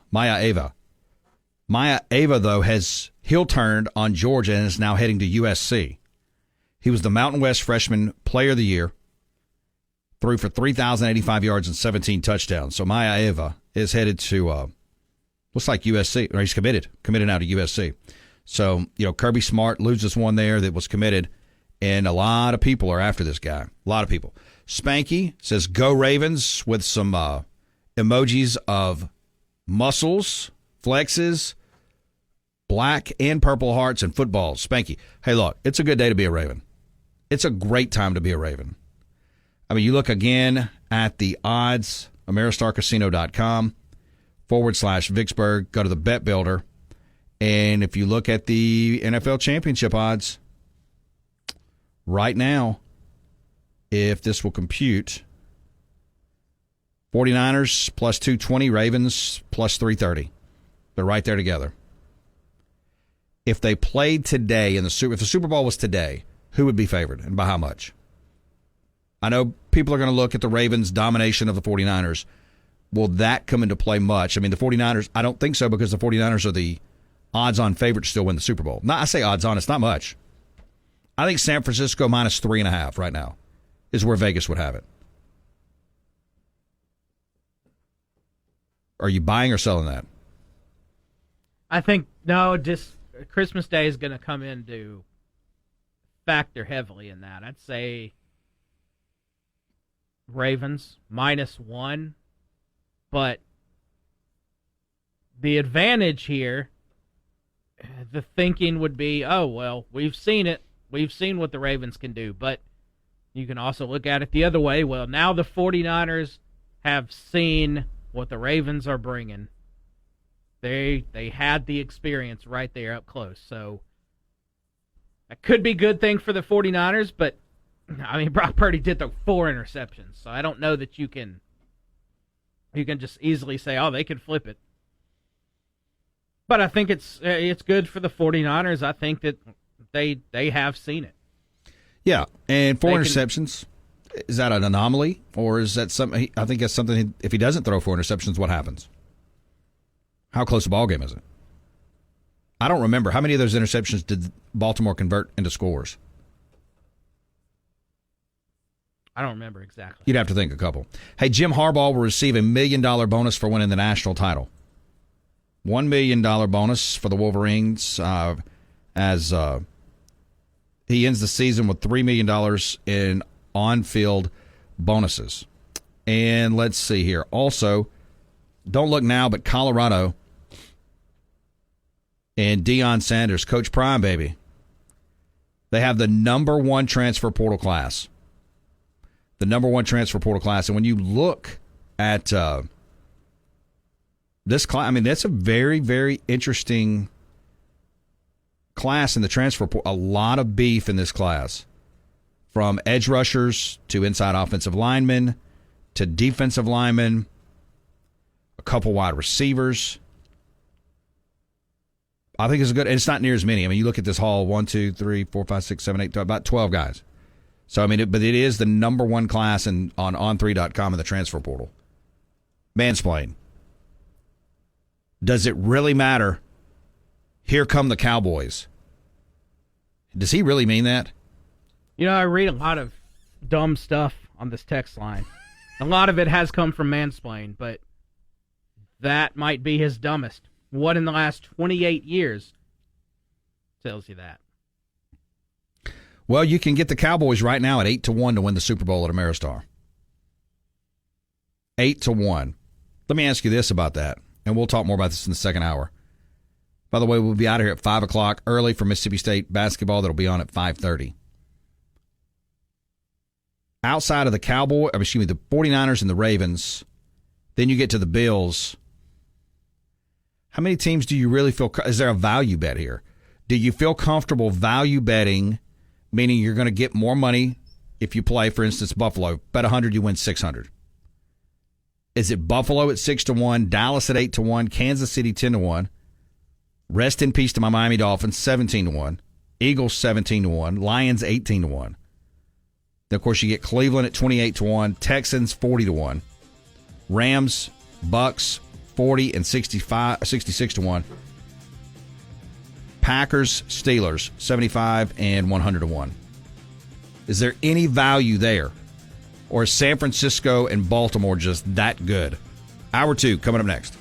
Speaker 4: Maya-Ava, though, has heel-turned on Georgia and is now heading to USC. He was the Mountain West Freshman Player of the Year, threw for 3,085 yards and 17 touchdowns. So Maya-Ava is headed to, looks like USC, or he's committed now to USC. So, Kirby Smart loses one there that was committed, and a lot of people are after this guy. A lot of people. Spanky says, "Go Ravens," with some emojis of muscles, flexes, black and purple hearts, and footballs. Spanky. Hey, look, it's a good day to be a Raven. It's a great time to be a Raven. I mean, you look again at the odds, AmeriStarCasino.com/Vicksburg. Go to the Bet Builder. And if you look at the NFL championship odds, right now, if this will compute, 49ers plus 220, Ravens plus 330. They're right there together. If they played today, if the Super Bowl was today, who would be favored and by how much? I know people are going to look at the Ravens' domination of the 49ers. Will that come into play much? I mean, the 49ers, I don't think so, because the 49ers are the odds-on favorite to still win the Super Bowl. I say odds-on, it's not much. I think San Francisco minus 3.5 right now is where Vegas would have it. Are you buying or selling that?
Speaker 5: I think, no, just Christmas Day is going to come in to factor heavily in that. I'd say Ravens -1, but the advantage here, the thinking would be, oh, well, we've seen it. We've seen what the Ravens can do, but you can also look at it the other way. Well, now the 49ers have seen what the Ravens are bringing. They had the experience right there up close. So that could be a good thing for the 49ers, but, I mean, Brock Purdy did throw 4 interceptions, so I don't know that you can just easily say, oh, they can flip it. But I think it's good for the 49ers. I think that they have seen it.
Speaker 4: Yeah, and 4 interceptions, is that an anomaly? Or is that something? I think that's something, if he doesn't throw 4 interceptions, what happens? How close a ball game is it? I don't remember. How many of those interceptions did Baltimore convert into scores?
Speaker 5: I don't remember exactly.
Speaker 4: You'd have to think a couple. Hey, Jim Harbaugh will receive $1 million bonus for winning the national title. $1 million bonus for the Wolverines as he ends the season with $3 million in on-field bonuses. And let's see here. Also, don't look now, but Colorado and Deion Sanders, Coach Prime, baby. They have the number one transfer portal class. The number one transfer portal class. And when you look at this class, I mean, that's a very, very interesting class in the transfer portal. A lot of beef in this class. From edge rushers to inside offensive linemen to defensive linemen, a couple wide receivers. I think it's good. And it's not near as many. I mean, you look at this haul, 1, 2, 3, 4, 5, 6, 7, 8, about 12 guys. So, I mean, but it is the number one class on on3.com in the transfer portal. Mansplain. Does it really matter? Here come the Cowboys. Does he really mean that?
Speaker 5: You know, I read a lot of dumb stuff on this text line. A lot of it has come from Mansplain, but that might be his dumbest. What in the last 28 years tells you that?
Speaker 4: Well, you can get the Cowboys right now at 8-1 to win the Super Bowl at Ameristar. 8-1. Let me ask you this about that, and we'll talk more about this in the second hour. By the way, we'll be out of here at 5 o'clock early for Mississippi State basketball. That'll be on at 5:30. Outside of the the 49ers and the Ravens, then you get to the Bills. How many teams do you really feel? Is there a value bet here? Do you feel comfortable value betting, meaning you're going to get more money if you play, for instance, Buffalo? Bet 100, you win 600. Is it Buffalo at 6-1, Dallas at 8-1, Kansas City 10-1? Rest in peace to my Miami Dolphins, 17-1. Eagles 17-1. Lions 18-1. Then, of course, you get Cleveland at 28-1. Texans 40-1. Rams, Bucks 40 and 66-1. Packers, Steelers 75 and 100-1. Is there any value there? Or is San Francisco and Baltimore just that good? Hour 2 coming up next.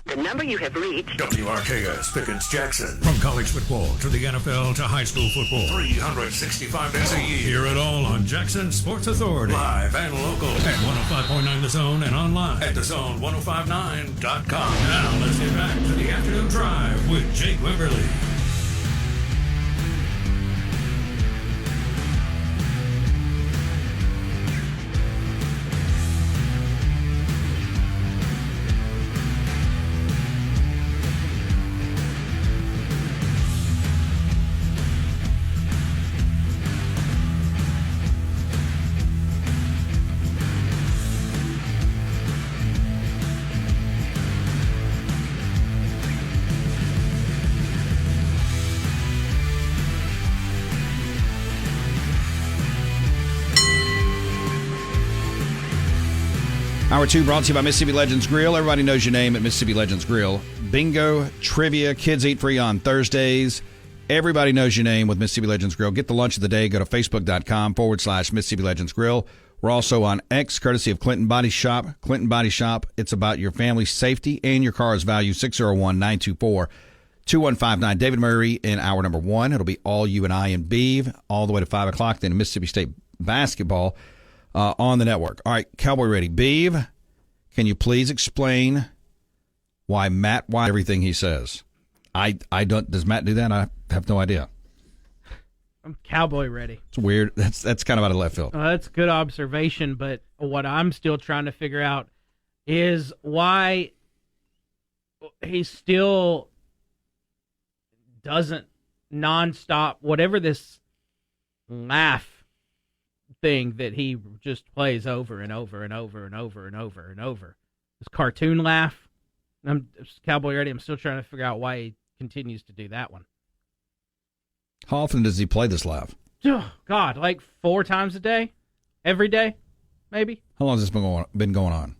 Speaker 6: The number you have reached.
Speaker 1: WRKS Pickens Jackson. From college football to the NFL to high school football. 365 days a year. Hear it all on Jackson Sports Authority. Live and local at 105.9 The Zone and online at thezone1059.com. Now let's get back to the afternoon drive with Jake Wimberly.
Speaker 4: Hour 2 brought to you by Mississippi Legends Grill. Everybody knows your name at Mississippi Legends Grill. Bingo, trivia, kids eat free on Thursdays. Everybody knows your name with Mississippi Legends Grill. Get the lunch of the day. Go to Facebook.com/Mississippi Legends Grill. We're also on X, courtesy of Clinton Body Shop. Clinton Body Shop, it's about your family's safety and your car's value. 601-924-2159. David Murray in hour number 1. It'll be all you and I and Beeve all the way to 5 o'clock. Then Mississippi State basketball on the network. All right, Cowboy Ready. Beeve, can you please explain why Matt White everything he says? I don't. Does Matt do that? I have no idea.
Speaker 5: I'm Cowboy Ready.
Speaker 4: It's weird. That's kind of out of left field.
Speaker 5: That's a good observation, but what I'm still trying to figure out is why he still doesn't nonstop, whatever this laugh thing that he just plays over and over and over and over and over and over. This cartoon laugh. I'm Cowboy Ready. I'm still trying to figure out why he continues to do that one.
Speaker 4: How often does he play this laugh?
Speaker 5: Oh, God, like 4 times a day? Every day? Maybe?
Speaker 4: How long has this been going on?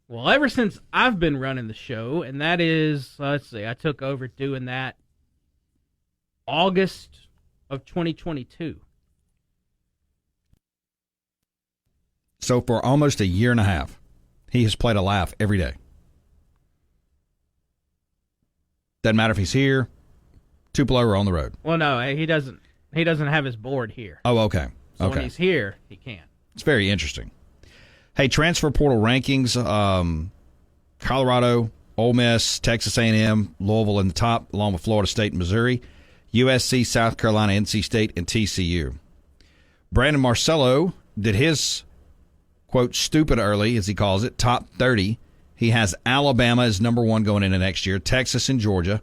Speaker 5: Well, ever since I've been running the show, and that is, let's see, I took over doing that August of 2022.
Speaker 4: So for almost a year and a half, he has played a laugh every day. Doesn't matter if he's here, Tupelo, or on the road.
Speaker 5: Well, no, he doesn't. He doesn't have his board here.
Speaker 4: Oh, okay.
Speaker 5: So
Speaker 4: Okay.
Speaker 5: when he's here, he can't.
Speaker 4: It's very interesting. Hey, transfer portal rankings. Colorado, Ole Miss, Texas A&M, Louisville in the top, along with Florida State and Missouri. USC, South Carolina, NC State, and TCU. Brandon Marcello did his, quote, stupid early, as he calls it, top 30. He has Alabama as number one going into next year, Texas and Georgia.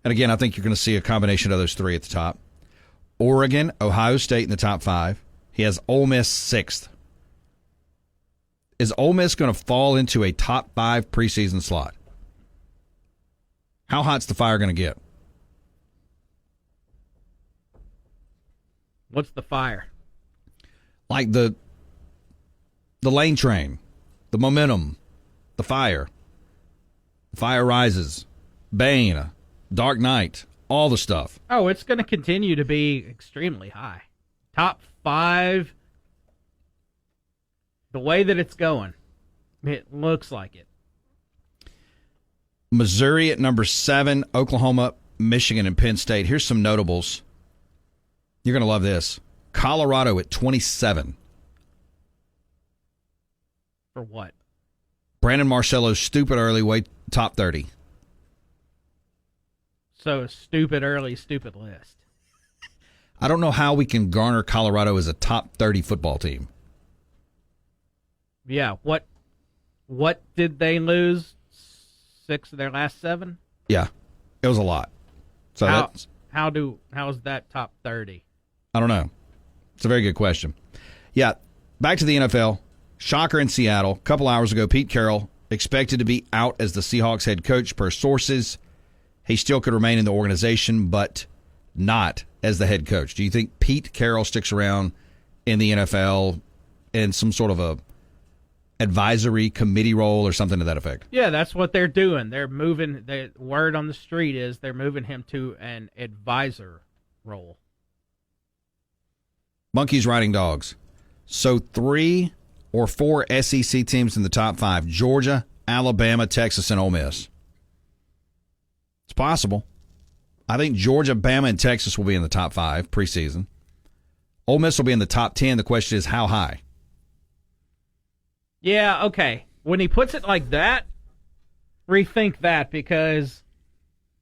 Speaker 4: And again, I think you're going to see a combination of those three at the top. Oregon, Ohio State in the top 5. He has Ole Miss 6th. Is Ole Miss going to fall into a top 5 preseason slot? How hot's the fire going to get?
Speaker 5: What's the fire?
Speaker 4: Like the lane train, the momentum, the fire. The fire rises. Bane, Dark Knight, all the stuff.
Speaker 5: Oh, it's going to continue to be extremely high. Top 5. The way that it's going, it looks like it.
Speaker 4: Missouri at number 7, Oklahoma, Michigan, and Penn State. Here's some notables. You're going to love this. Colorado at 27.
Speaker 5: For what?
Speaker 4: Brandon Marcello's stupid early way top 30.
Speaker 5: So stupid early, stupid list.
Speaker 4: I don't know how we can garner Colorado as a top 30 football team.
Speaker 5: Yeah, what did they lose? 6 of their last 7?
Speaker 4: Yeah, it was a lot. So
Speaker 5: how is that top 30?
Speaker 4: I don't know. It's a very good question. Yeah, back to the NFL. Shocker in Seattle. A couple hours ago, Pete Carroll expected to be out as the Seahawks head coach per sources. He still could remain in the organization, but not as the head coach. Do you think Pete Carroll sticks around in the NFL in some sort of a advisory committee role or something to that effect?
Speaker 5: Yeah, that's what they're doing. They're moving. The word on the street is they're moving him to an advisor role.
Speaker 4: Monkeys riding dogs. So 3 or 4 SEC teams in the top 5. Georgia, Alabama, Texas, and Ole Miss. It's possible. I think Georgia, Bama, and Texas will be in the top 5 preseason. Ole Miss will be in the top 10. The question is how high?
Speaker 5: Yeah, okay. When he puts it like that, rethink that, because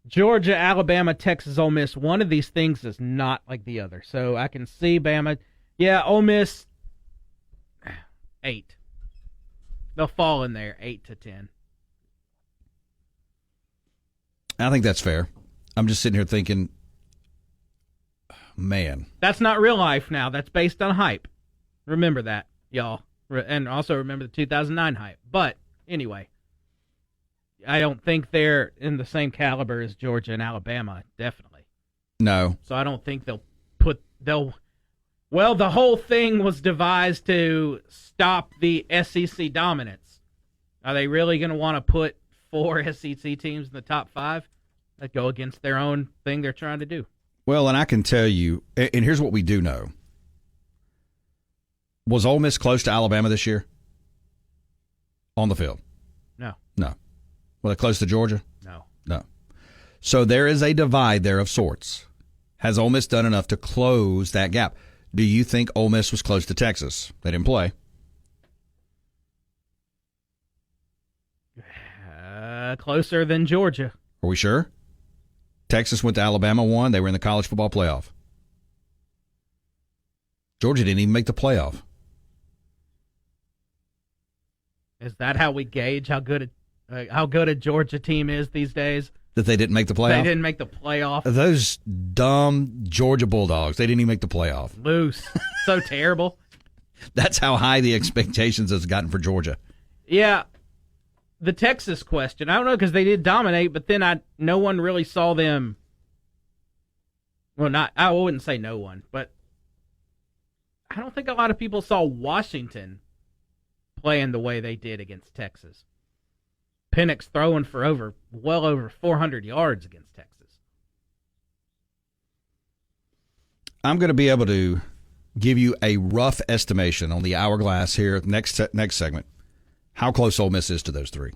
Speaker 5: Georgia, Alabama, Texas, Ole Miss, one of these things is not like the other. So I can see Bama. Yeah, Ole Miss, 8. They'll fall in there, 8 to 10.
Speaker 4: I think that's fair. I'm just sitting here thinking, man.
Speaker 5: That's not real life now. That's based on hype. Remember that, y'all. And also remember the 2009 hype. But anyway, I don't think they're in the same caliber as Georgia and Alabama, definitely.
Speaker 4: No.
Speaker 5: So I don't think well, the whole thing was devised to stop the SEC dominance. Are they really going to want to put 4 SEC teams in the top 5 that go against their own thing they're trying to do?
Speaker 4: Well, and I can tell you, and here's what we do know. Was Ole Miss close to Alabama this year? On the field?
Speaker 5: No.
Speaker 4: No. Were they close to Georgia?
Speaker 5: No.
Speaker 4: No. So there is a divide there of sorts. Has Ole Miss done enough to close that gap? Do you think Ole Miss was close to Texas? They didn't play.
Speaker 5: Closer than Georgia.
Speaker 4: Are we sure? Texas went to Alabama, won. They were in the college football playoff. Georgia didn't even make the playoff.
Speaker 5: Is that how we gauge how good a Georgia team is these days?
Speaker 4: That they didn't make the playoff?
Speaker 5: They didn't make the playoff.
Speaker 4: Those dumb Georgia Bulldogs, they didn't even make the playoff.
Speaker 5: Loose. So terrible.
Speaker 4: That's how high the expectations has gotten for Georgia.
Speaker 5: Yeah. The Texas question, I don't know, because they did dominate, but then no one really saw them. Well, I wouldn't say no one, but I don't think a lot of people saw Washington playing the way they did against Texas. Penix throwing for well over 400 yards against Texas.
Speaker 4: I'm going to be able to give you a rough estimation on the hourglass here, next segment, how close Ole Miss is to those three.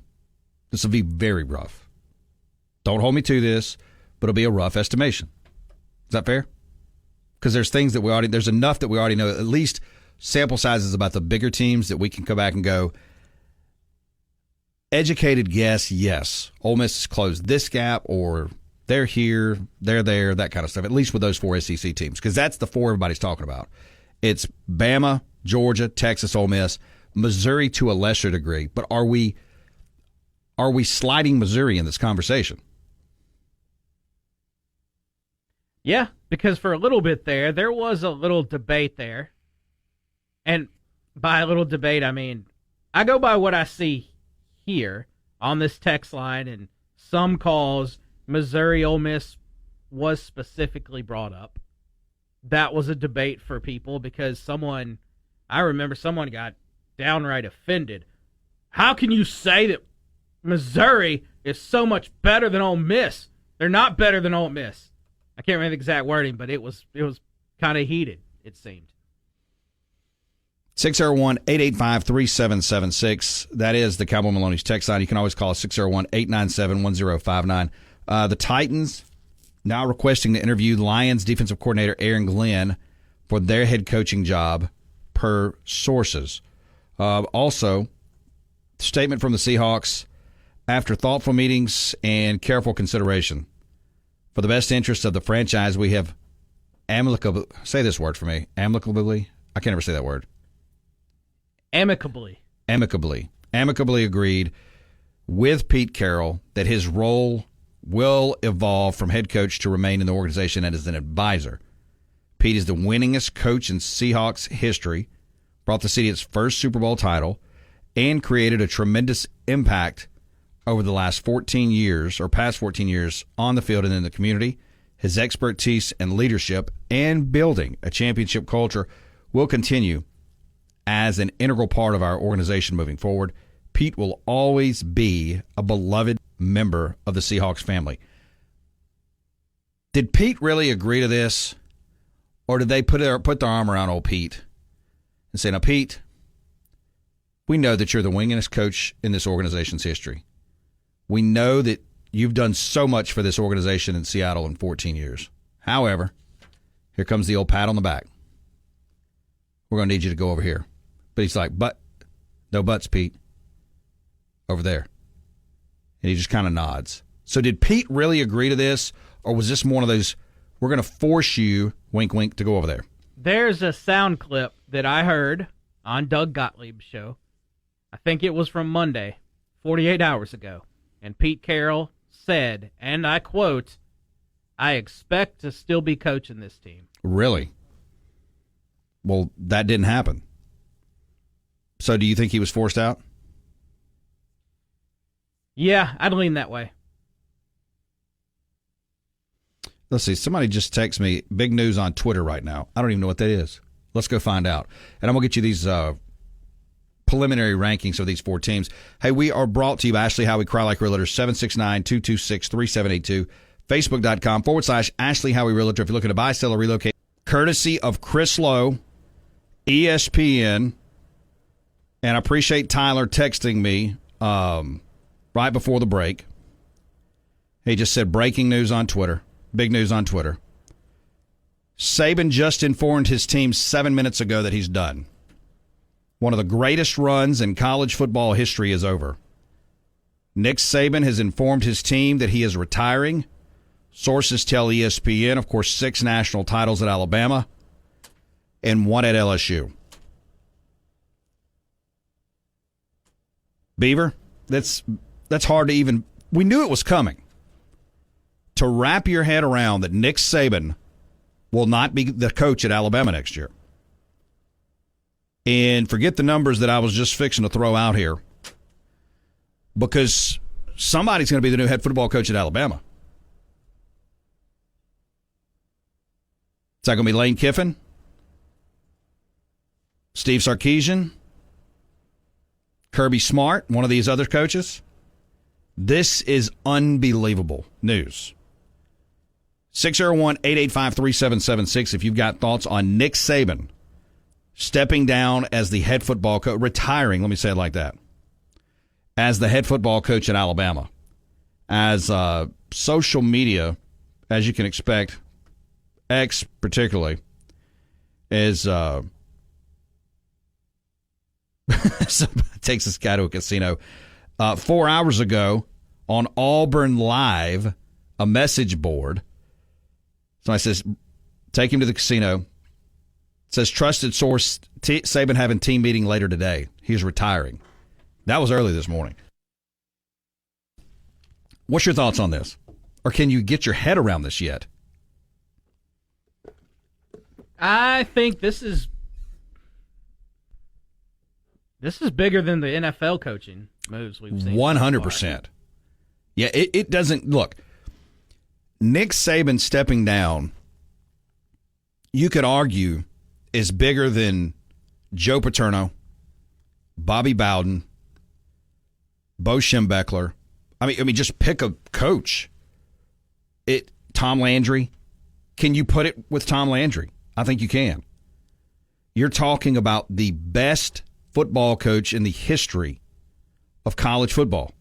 Speaker 4: This will be very rough. Don't hold me to this, but it'll be a rough estimation. Is that fair? Because there's things that there's enough that we already know, at least sample sizes about the bigger teams that we can go back and go, educated guess, yes, Ole Miss has closed this gap, or they're here, they're there, that kind of stuff, at least with those four SEC teams, because that's the four everybody's talking about. It's Bama, Georgia, Texas, Ole Miss, Missouri to a lesser degree. But are we sliding Missouri in this conversation?
Speaker 5: Yeah, because for a little bit there was a little debate there. And by a little debate, I mean, I go by what I see here on this text line, and some calls Missouri Ole Miss was specifically brought up. That was a debate for people because I remember someone got downright offended. How can you say that Missouri is so much better than Ole Miss? They're not better than Ole Miss. I can't remember the exact wording, but it was kind of heated, it seemed.
Speaker 4: 601-885-3776. That is the Cowboy Maloney's text line. You can always call us 601-897-1059. The Titans now requesting to interview Lions defensive coordinator Aaron Glenn for their head coaching job, per sources. Also, statement from the Seahawks: after thoughtful meetings and careful consideration for the best interest of the franchise, we have amicably, say this word for me, amicably, I can't ever say that word.
Speaker 5: Amicably
Speaker 4: agreed with Pete Carroll that his role will evolve from head coach to remain in the organization and as an advisor. Pete is the winningest coach in Seahawks history, brought the city its first Super Bowl title, and created a tremendous impact over the past 14 years on the field and in the community. His expertise and leadership and building a championship culture will continue as an integral part of our organization moving forward. Pete will always be a beloved member of the Seahawks family. Did Pete really agree to this, or did they put their arm around old Pete and say, now, Pete, we know that you're the winningest coach in this organization's history. We know that you've done so much for this organization in Seattle in 14 years. However, here comes the old pat on the back. We're going to need you to go over here. But he's like, but, no buts, Pete. Over there. And he just kind of nods. So did Pete really agree to this, or was this one of those, we're going to force you, wink, wink, to go over there?
Speaker 5: There's a sound clip that I heard on Doug Gottlieb's show. I think it was from Monday, 48 hours ago. And Pete Carroll said, and I quote, "I expect to still be coaching this team."
Speaker 4: Really? Well, that didn't happen. So do you think he was forced out?
Speaker 5: Yeah, I'd lean that way.
Speaker 4: Let's see. Somebody just texted me, big news on Twitter right now. I don't even know what that is. Let's go find out. And I'm going to get you these preliminary rankings of these four teams. Hey, we are brought to you by Ashley Howie Cry Like Realtors, 769-226-3782, Facebook.com/Ashley Howie Realtor if you're looking to buy, sell, or relocate. Courtesy of Chris Lowe, ESPN. And I appreciate Tyler texting me right before the break. He just said breaking news on Twitter. Big news on Twitter. Saban just informed his team 7 minutes ago that he's done. One of the greatest runs in college football history is over. Nick Saban has informed his team that he is retiring. Sources tell ESPN, of course, 6 national titles at Alabama and 1 at LSU. Beaver, that's hard to even... We knew it was coming. To wrap your head around that Nick Saban will not be the coach at Alabama next year. And forget the numbers that I was just fixing to throw out here, because somebody's going to be the new head football coach at Alabama. Is that going to be Lane Kiffin? Steve Sarkisian? Kirby Smart? One of these other coaches? This is unbelievable news. 601-885-3776 if you've got thoughts on Nick Saban stepping down as the head football coach, retiring, let me say it like that, as the head football coach at Alabama. As social media, as you can expect, X particularly, is takes this guy to a casino. 4 hours ago on Auburn Live, a message board, somebody says, take him to the casino. It says, trusted source, Saban having team meeting later today. He's retiring. That was early this morning. What's your thoughts on this? Or can you get your head around this yet?
Speaker 5: I think this is bigger than the NFL coaching moves we've seen.
Speaker 4: 100%. Yeah, it doesn't look. Nick Saban stepping down, you could argue, is bigger than Joe Paterno, Bobby Bowden, Bo Schembechler. I mean, just pick a coach. Tom Landry. Can you put it with Tom Landry? I think you can. You're talking about the best football coach in the history of college football.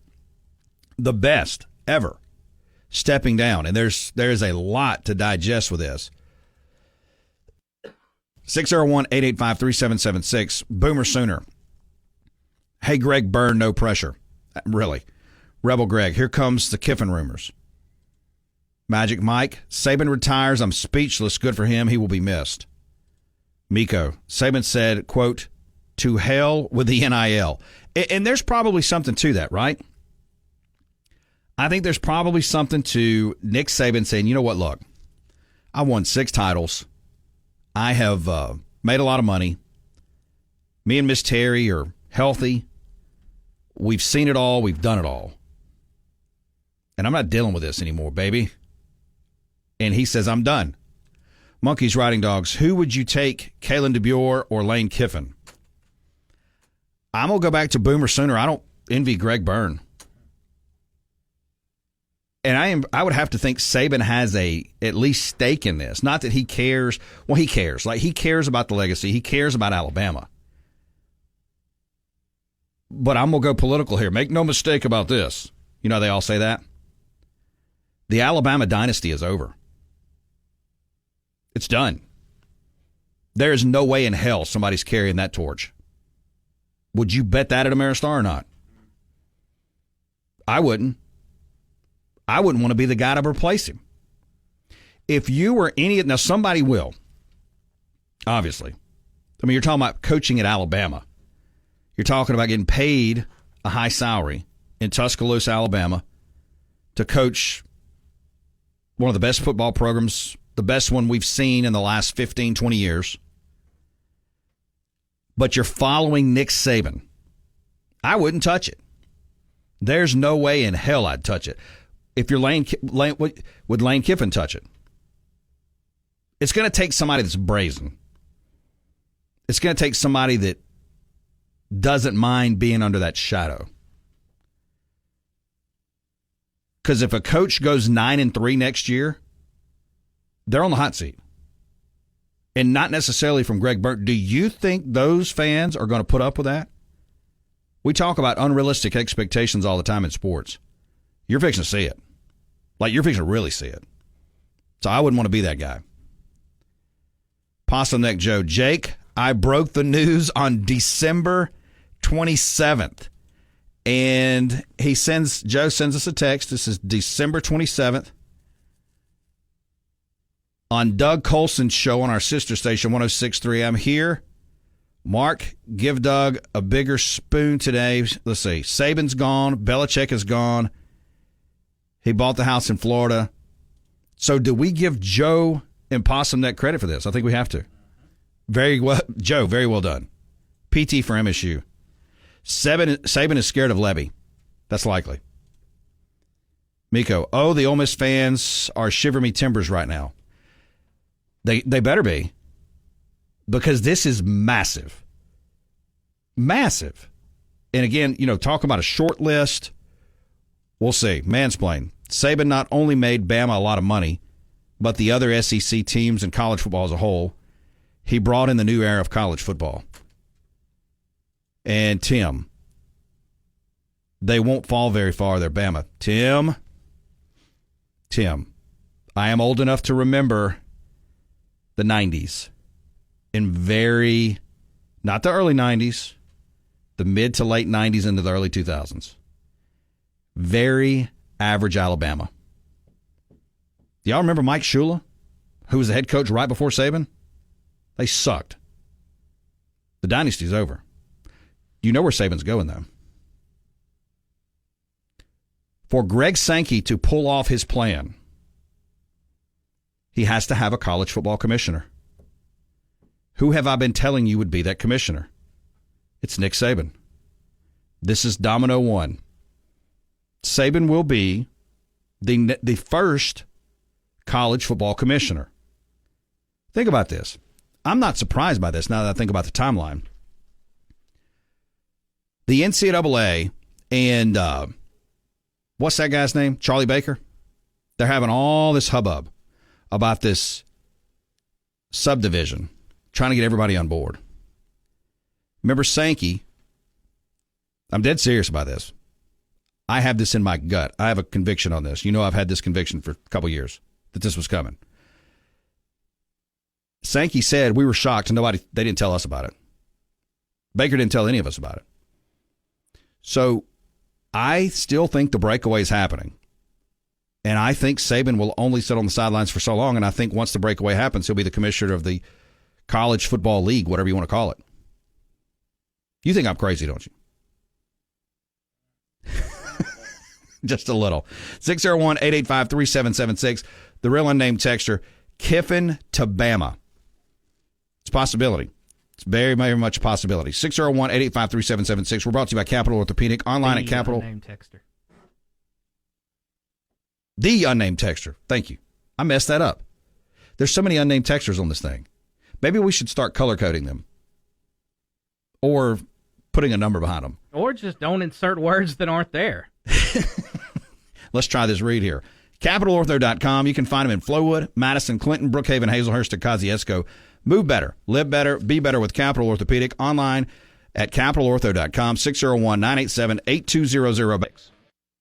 Speaker 4: The best ever stepping down. And there's a lot to digest with this. 601-885-3776. Boomer Sooner. Hey, Greg Byrne, no pressure. Really. Rebel Greg, here comes the Kiffin rumors. Magic Mike, Saban retires. I'm speechless. Good for him. He will be missed. Miko, Saban said, quote, to hell with the NIL. And there's probably something to that, right? I think there's probably something to Nick Saban saying, you know what, look, I won 6 titles. I have made a lot of money. Me and Miss Terry are healthy. We've seen it all. We've done it all. And I'm not dealing with this anymore, baby. And he says, I'm done. Monkeys Riding Dogs, who would you take, Kalen DeBoer or Lane Kiffin? I'm going to go back to Boomer Sooner. I don't envy Greg Byrne. And I would have to think Saban has at least stake in this. Not that he cares. Well, he cares. Like, he cares about the legacy. He cares about Alabama. But I'm going to go political here. Make no mistake about this. You know, they all say that. The Alabama dynasty is over. It's done. There is no way in hell somebody's carrying that torch. Would you bet that at Ameristar or not? I wouldn't. I wouldn't want to be the guy to replace him. If you were now somebody will, obviously. I mean, you're talking about coaching at Alabama. You're talking about getting paid a high salary in Tuscaloosa, Alabama, to coach one of the best football programs, the best one we've seen in the last 15, 20 years. But you're following Nick Saban. I wouldn't touch it. There's no way in hell I'd touch it. If you're would Lane Kiffin touch it? It's going to take somebody that's brazen. It's going to take somebody that doesn't mind being under that shadow. Because if a coach goes 9-3 next year, they're on the hot seat. And not necessarily from Greg Byrne. Do you think those fans are going to put up with that? We talk about unrealistic expectations all the time in sports. You're fixing to see it. Like, you're fixing to really see it. So I wouldn't want to be that guy. Possum Neck Joe. Jake, I broke the news on December 27th. And Joe sends us a text. This is December 27th. On Doug Colson's show on our sister station, 106.3. I'm here. Mark, give Doug a bigger spoon today. Let's see. Saban's gone. Belichick is gone. He bought the house in Florida. So do we give Joe and Possum Neck credit for this? I think we have to. Very well, Joe, very well done. PT for MSU. Saban is scared of Levy. That's likely. Miko, the Ole Miss fans are shiver me timbers right now. They better be. Because this is massive. Massive. And again, talk about a short list. We'll see. Mansplain. Saban not only made Bama a lot of money, but the other SEC teams and college football as a whole. he brought in the new era of college football. And Tim, they won't fall very far. They're Bama. Tim, I am old enough to remember the 90s. Not the early 90s, the mid to late 90s into the early 2000s. Very average Alabama. Do y'all remember Mike Shula, who was the head coach right before Saban? They sucked. The dynasty's over. You know where Saban's going, though. For Greg Sankey to pull off his plan, he has to have a college football commissioner. Who have I been telling you would be that commissioner? It's Nick Saban. This is domino one. Saban will be the first college football commissioner. Think about this. I'm not surprised by this now that I think about the timeline. The NCAA and what's that guy's name? Charlie Baker? They're having all this hubbub about this subdivision, trying to get everybody on board. Remember Sankey? I'm dead serious about this. I have this in my gut. I have a conviction on this. You know I've had this conviction for a couple years that this was coming. Sankey said we were shocked and they didn't tell us about it. Baker didn't tell any of us about it. So I still think the breakaway is happening. And I think Saban will only sit on the sidelines for so long. And I think once the breakaway happens, he'll be the commissioner of the College Football League, whatever you want to call it. You think I'm crazy, don't you? Just a little. 601-885-3776. The real unnamed texter, Kiffin to Bama. It's a possibility. It's very, very much a possibility. 601-885-3776. We're brought to you by Capital Orthopedic. Online at Capital.
Speaker 5: Unnamed texter.
Speaker 4: The unnamed texter. Thank you. I messed that up. There's so many unnamed texters on this thing. Maybe we should start color coding them. Or putting a number behind them.
Speaker 5: Or just don't insert words that aren't there.
Speaker 4: Let's try this read here. CapitalOrtho.com. You can find them in Flowood, Madison, Clinton, Brookhaven, Hazelhurst, and Kosciuszko. Move better, live better, be better with Capital Orthopedic. Online at CapitalOrtho.com. 601-987-8200.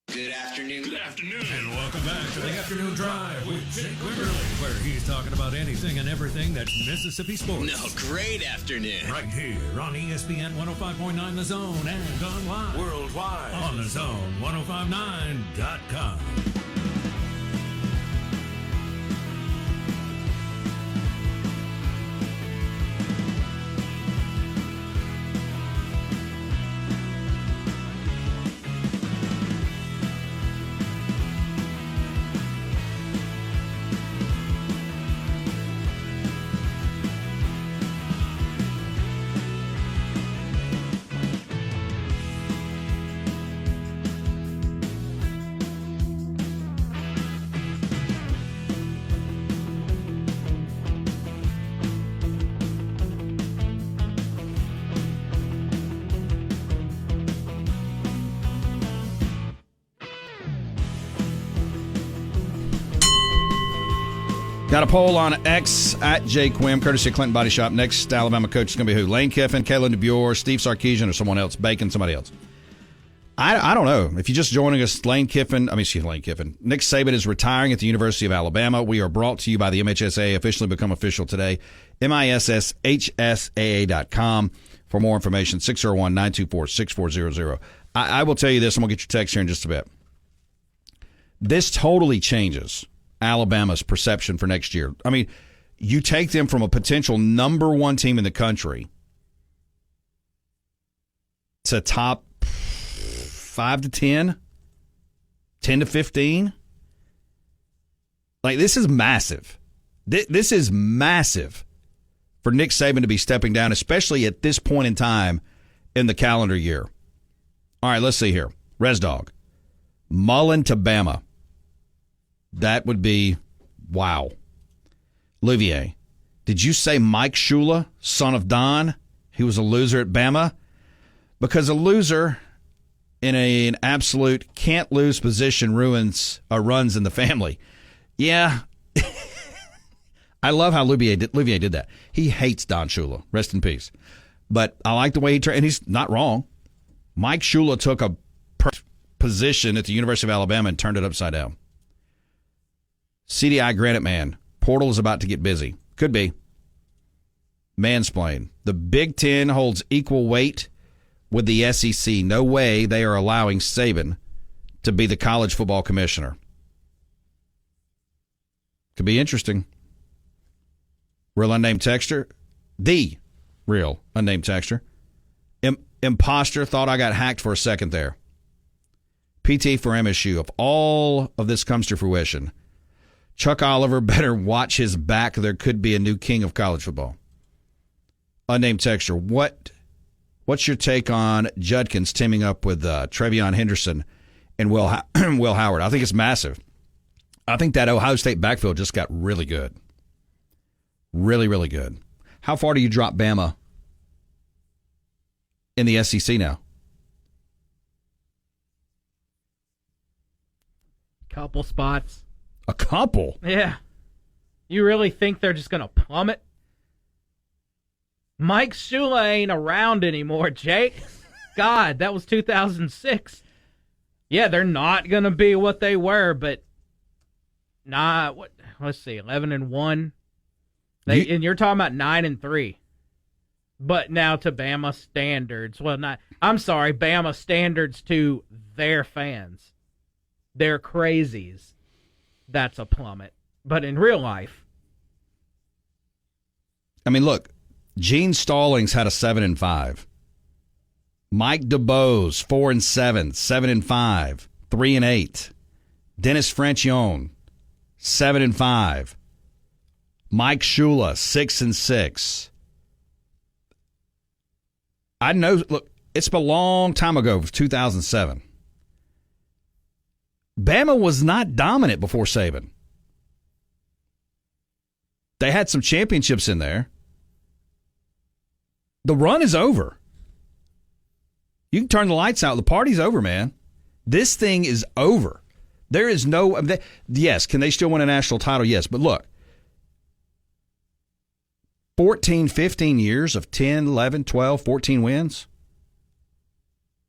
Speaker 9: Good afternoon.
Speaker 1: Good afternoon. And welcome back to the Afternoon Drive with Jake Wimberly, where he's talking about anything and everything that's Mississippi sports.
Speaker 9: No, great afternoon.
Speaker 1: Right here on ESPN 105.9 The Zone and online worldwide on the Zone 1059.com.
Speaker 4: Got a poll on X at Jake Quim, courtesy of Clinton Body Shop. Next Alabama coach is going to be who? Lane Kiffin, Kalen DeBoer, Steve Sarkisian, or someone else? Bacon, somebody else. I don't know. If you're just joining us, Lane Kiffin. Nick Saban is retiring at the University of Alabama. We are brought to you by the MHSAA, officially become official today. MISSHSAA.com for more information. 601-924-6400. I will tell you this. I'm going to get your text here in just a bit. This totally changes Alabama's perception for next year. I mean, you take them from a potential number one team in the country to top 5 to 10, 10 to 15. Like, this is massive. This is massive for Nick Saban to be stepping down, especially at this point in time in the calendar year. All right, let's see here. ResDog. Mullen to Bama. That would be, wow. Olivier, did you say Mike Shula, son of Don? He was a loser at Bama? Because a loser in an absolute can't-lose position runs in the family. Yeah, I love how Louvier did that. He hates Don Shula. Rest in peace. But I like the way he and he's not wrong. Mike Shula took a position at the University of Alabama and turned it upside down. CDI Granite Man. Portal is about to get busy. Could be. Mansplain. The Big Ten holds equal weight with the SEC. No way they are allowing Saban to be the college football commissioner. Could be interesting. Real unnamed texter. The real unnamed texter. Imposter thought I got hacked for a second there. PT for MSU. If all of this comes to fruition, Chuck Oliver better watch his back. There could be a new king of college football. Unnamed texter. What's your take on Judkins teaming up with Trevion Henderson and Will Howard? I think it's massive. I think that Ohio State backfield just got really good. Really, really good. How far do you drop Bama in the SEC now?
Speaker 5: Couple spots.
Speaker 4: A couple?
Speaker 5: Yeah. You really think they're just going to plummet? Mike Shula ain't around anymore, Jake. God, that was 2006. Yeah, they're not going to be what they were, but let's see, 11-1. And you're talking about 9-3. But now to Bama standards. Well, I'm sorry, Bama standards to their fans. They're crazies. That's a plummet. But in real life.
Speaker 4: I mean, look, Gene Stallings had a 7-5. Mike DeBose, 4-7, 7-5, 3-8. Dennis Franchione, 7-5. Mike Shula, 6-6. I know, look, it's a long time ago, 2007. Bama was not dominant before Saban. They had some championships in there. The run is over. You can turn the lights out. The party's over, man. This thing is over. There is no... Yes, can they still win a national title? Yes, but look. 14, 15 years of 10, 11, 12, 14 wins?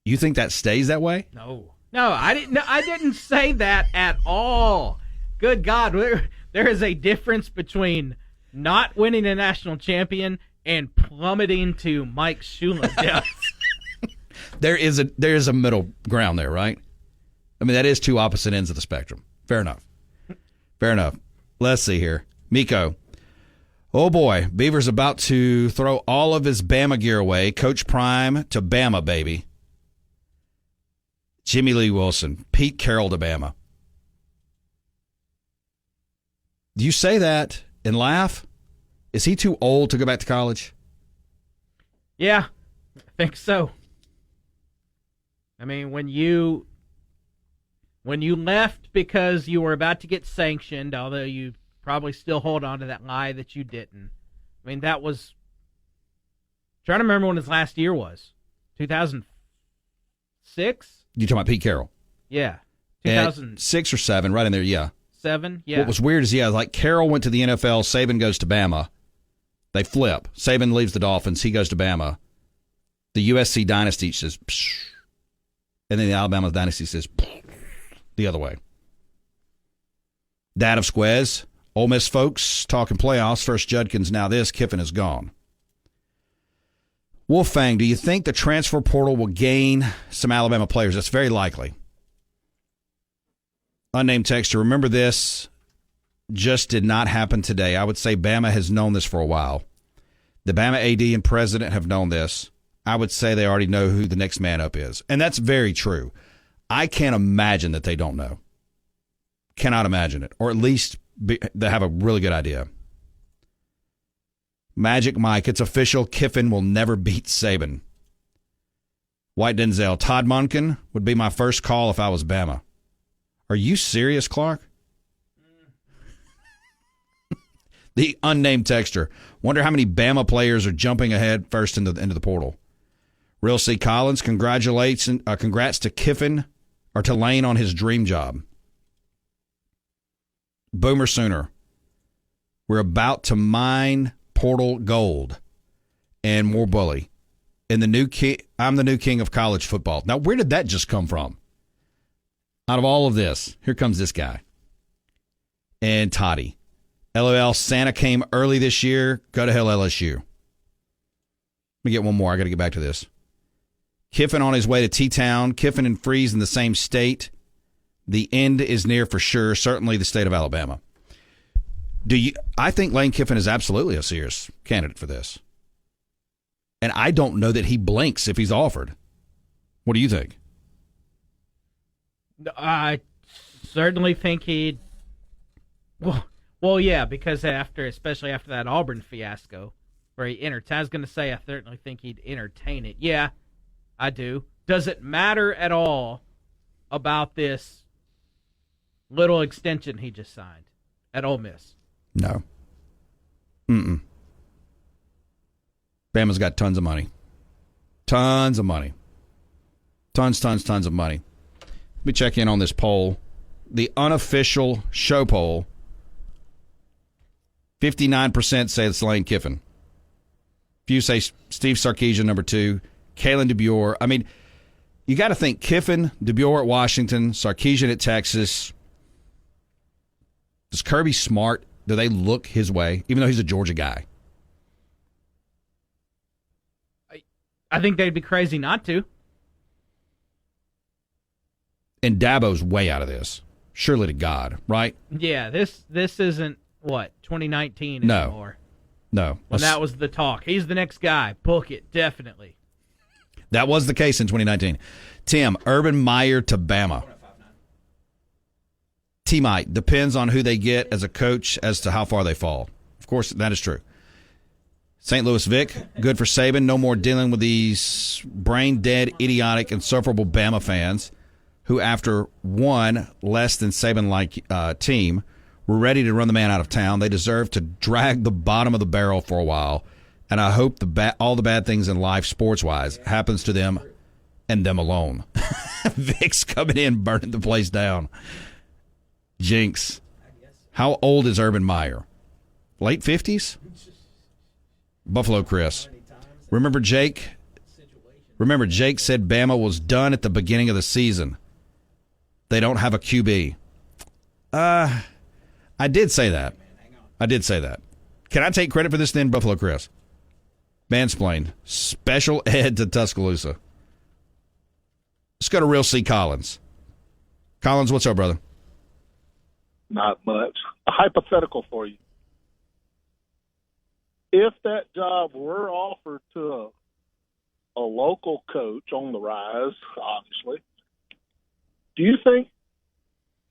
Speaker 4: You think that stays that way?
Speaker 5: No, I didn't say that at all. Good God, there is a difference between not winning a national champion and plummeting to Mike Shula's depth.
Speaker 4: There is a middle ground there, right? I mean, that is two opposite ends of the spectrum. Fair enough. Let's see here. Miko. Oh, boy. Beaver's about to throw all of his Bama gear away. Coach Prime to Bama, baby. Jimmy Lee Wilson. Pete Carroll to Bama. Do you say that and laugh? Is he too old to go back to college?
Speaker 5: Yeah, I think so. I mean, when you left because you were about to get sanctioned, although you probably still hold on to that lie that you didn't. I mean, that was... I'm trying to remember when his last year was. 2006?
Speaker 4: You talking about Pete Carroll?
Speaker 5: Yeah. 2006
Speaker 4: or 7, right in there, yeah.
Speaker 5: 7, yeah.
Speaker 4: What was weird is, like Carroll went to the NFL, Saban goes to Bama. They flip. Saban leaves the Dolphins, he goes to Bama. The USC dynasty says, psh, and then the Alabama dynasty says, psh, the other way. Dad of Squez, Ole Miss folks talking playoffs. First Judkins, now this. Kiffin is gone. Wolfang, do you think the transfer portal will gain some Alabama players? That's very likely. Unnamed texter, remember this just did not happen today. I would say Bama has known this for a while. The Bama AD and president have known this. I would say they already know who the next man up is. And that's very true. I can't imagine that they don't know. Cannot imagine it. Or at least they have a really good idea. Magic Mike, it's official. Kiffin will never beat Saban. White Denzel, Todd Monken would be my first call if I was Bama. Are you serious, Clark? The unnamed texter. Wonder how many Bama players are jumping ahead first into the portal. Real C. Collins, congrats to Kiffin or to Lane on his dream job. Boomer Sooner. We're about to mine portal gold and more bully. And I'm the new king of college football. Now, where did that just come from? Out of all of this, here comes this guy. And Toddy. LOL, Santa came early this year. Go to hell, LSU. Let me get one more. I got to get back to this. Kiffin on his way to T-Town. Kiffin and Freeze in the same state. The end is near for sure. Certainly the state of Alabama. I think Lane Kiffin is absolutely a serious candidate for this. And I don't know that he blinks if he's offered. What do you think?
Speaker 5: I certainly think he'd. Well, yeah, because especially after that Auburn fiasco, where he I was going to say I certainly think he'd entertain it. Yeah, I do. Does it matter at all about this little extension he just signed at Ole Miss?
Speaker 4: No. Bama's got tons of money. Tons of money. Tons of money. Let me check in on this poll. The unofficial show poll, 59% say it's Lane Kiffin. Few say Steve Sarkisian, number 2. Kalen DeBoer. I mean, you got to think Kiffin, DeBoer at Washington, Sarkisian at Texas. Does Kirby Smart, do they look his way, even though he's a Georgia guy?
Speaker 5: I think they'd be crazy not to.
Speaker 4: And Dabo's way out of this. Surely to God, right?
Speaker 5: Yeah, this isn't, 2019 anymore.
Speaker 4: No.
Speaker 5: When that was the talk. He's the next guy. Book it, definitely.
Speaker 4: That was the case in 2019. Tim, Urban Meyer to Bama. T-Mite, depends on who they get as a coach as to how far they fall. Of course, that is true. St. Louis Vic, good for Saban. No more dealing with these brain-dead, idiotic, insufferable Bama fans who, after one less than Saban-like team, were ready to run the man out of town. They deserve to drag the bottom of the barrel for a while, and I hope all the bad things in life, sports-wise, happens to them and them alone. Vic's coming in, burning the place down. Jinx. How old is Urban Meyer? Late 50s? Buffalo Chris. Remember Jake said Bama was done at the beginning of the season. They don't have a QB. I did say that. Can I take credit for this then, Buffalo Chris? Mansplained. Special ed to Tuscaloosa. Let's go to Real C. Collins. Collins, what's up, brother?
Speaker 10: Not much. A hypothetical for you. If that job were offered to a local coach on the rise, obviously, do you think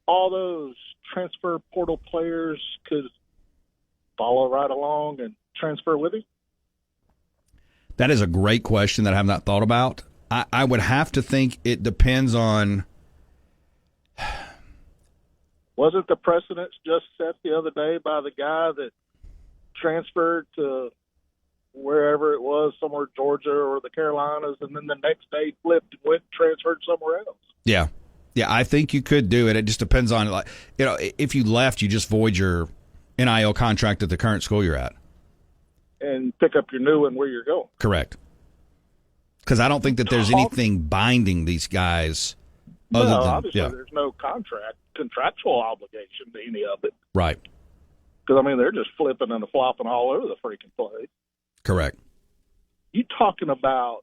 Speaker 10: all those transfer portal players could follow right along and transfer with him?
Speaker 4: That is a great question that I have not thought about. I would have to think it depends on.
Speaker 10: Wasn't the precedence just set the other day by the guy that transferred to wherever it was, somewhere Georgia or the Carolinas, and then the next day flipped and went and transferred somewhere else?
Speaker 4: Yeah, I think you could do it. It just depends on, if you left, you just void your NIL contract at the current school you're at.
Speaker 10: And pick up your new one where you're going.
Speaker 4: Correct. Because I don't think that there's anything binding these guys.
Speaker 10: Obviously there's no contractual obligation to any of it.
Speaker 4: Right.
Speaker 10: Because, they're just flipping and flopping all over the freaking place.
Speaker 4: Correct.
Speaker 10: You talking about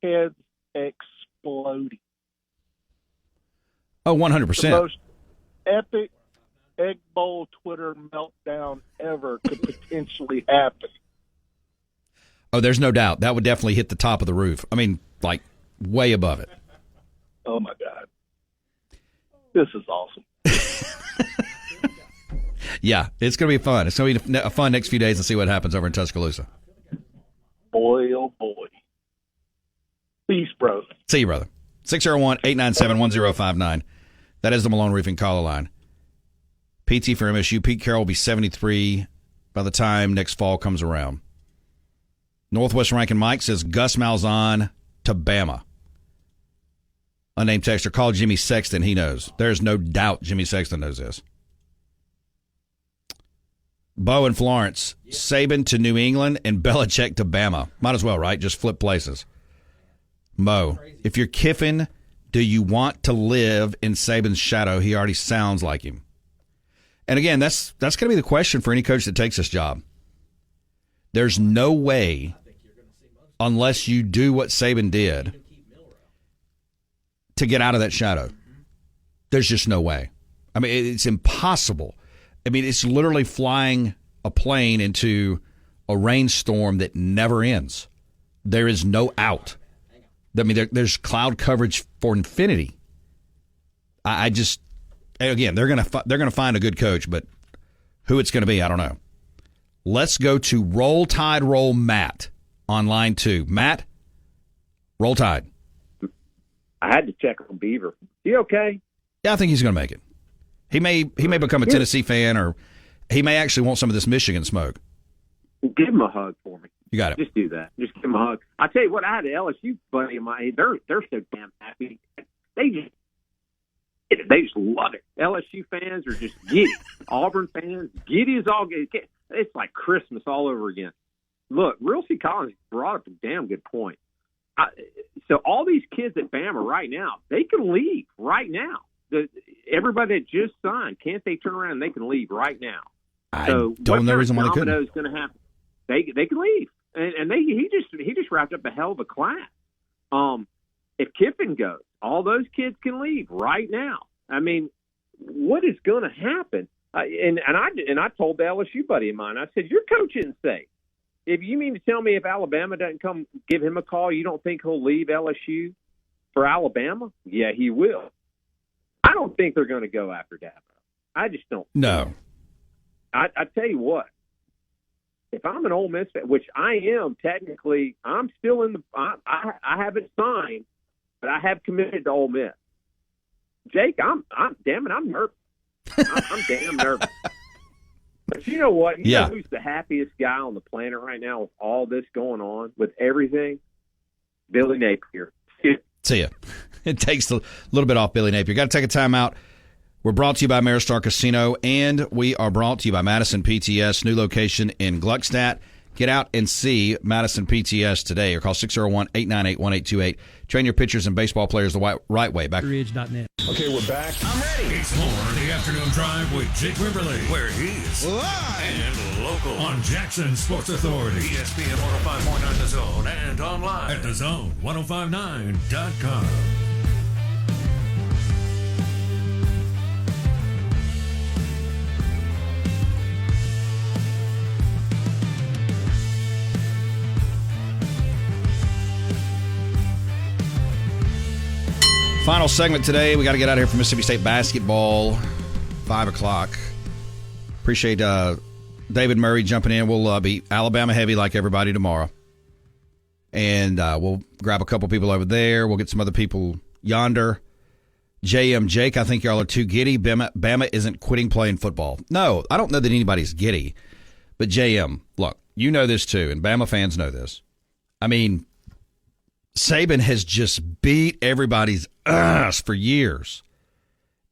Speaker 10: heads exploding.
Speaker 4: Oh, 100%.
Speaker 10: The most epic Egg Bowl Twitter meltdown ever could potentially happen.
Speaker 4: Oh, there's no doubt. That would definitely hit the top of the roof. Way above it.
Speaker 10: Oh, my God. This is awesome.
Speaker 4: Yeah, it's going to be fun. It's going to be a fun next few days to see what happens over in Tuscaloosa.
Speaker 10: Boy, oh, boy. Peace, bro.
Speaker 4: See you, brother. 601-897-1059. That is the Malone Roofing caller line. PT for MSU. Pete Carroll will be 73 by the time next fall comes around. Northwest Rankin Mike says Gus Malzahn to Bama. Unnamed texter, call Jimmy Sexton. He knows. There's no doubt Jimmy Sexton knows this. Bo and Florence, Saban to New England, and Belichick to Bama. Might as well, right? Just flip places. Mo, if you're Kiffin, do you want to live in Saban's shadow? He already sounds like him. And again, that's going to be the question for any coach that takes this job. There's no way, unless you do what Saban did, to get out of that shadow. There's just no way. I mean, it's impossible. I mean, it's literally flying a plane into a rainstorm that never ends. There is no out. I mean, there's cloud coverage for infinity. I just, again, they're gonna find a good coach, but who it's going to be, I don't know. Let's go to Roll Tide, Roll Matt on line 2. Matt, Roll Tide.
Speaker 11: I had to check on Beaver. He okay?
Speaker 4: Yeah, I think he's going to make it. He may become a Tennessee fan, or he may actually want some of this Michigan smoke.
Speaker 11: Give him a hug for me.
Speaker 4: You got it.
Speaker 11: Just do that. Just give him a hug. I tell you what, I had an LSU buddy of mine. They're so damn happy. They just love it. LSU fans are just giddy. Auburn fans, giddy as all get. It's like Christmas all over again. Look, Real C. Collins brought up a damn good point. So all these kids at Bama right now, they can leave right now. Everybody that just signed, can't they turn around and they can leave right now?
Speaker 4: I don't know reason why they couldn't.
Speaker 11: Domino's going to happen. They can leave, and he just wrapped up a hell of a class. If Kiffin goes, all those kids can leave right now. I mean, what is going to happen? And I told the LSU buddy of mine, I said, your coach isn't safe. If you mean to tell me if Alabama doesn't come give him a call, you don't think he'll leave LSU for Alabama? Yeah, he will. I don't think they're going to go after Dabo. I just don't.
Speaker 4: No.
Speaker 11: I tell you what. If I'm an Ole Miss fan, which I am technically, I'm still in the. I haven't signed, but I have committed to Ole Miss. Jake, I'm damn it, I'm nervous. I'm damn nervous. But you know what? You know who's the happiest guy on the planet right now with all this going on, with everything? Billy Napier.
Speaker 4: See ya. It takes a little bit off Billy Napier. Got to take a time out. We're brought to you by Maristar Casino, and we are brought to you by Madison PTS, new location in Gluckstadt. Get out and see Madison PTS today, or call 601-898-1828. Train your pitchers and baseball players the right way. Back.
Speaker 1: Ridge.net. Okay, we're back. I'm ready. It's more of the afternoon drive with Jake Wimberly, where he's live and local on Jackson Sports Authority, ESPN 105.9 The Zone, and online at thezone1059.com.
Speaker 4: Final segment today. We got to get out of here for Mississippi State basketball, 5 o'clock. Appreciate David Murray jumping in. We'll be Alabama heavy like everybody tomorrow. And we'll grab a couple people over there. We'll get some other people yonder. JM Jake, I think y'all are too giddy. Bama isn't quitting playing football. No, I don't know that anybody's giddy. But JM, look, you know this too, and Bama fans know this. I mean, Saban has just beat everybody's ass for years.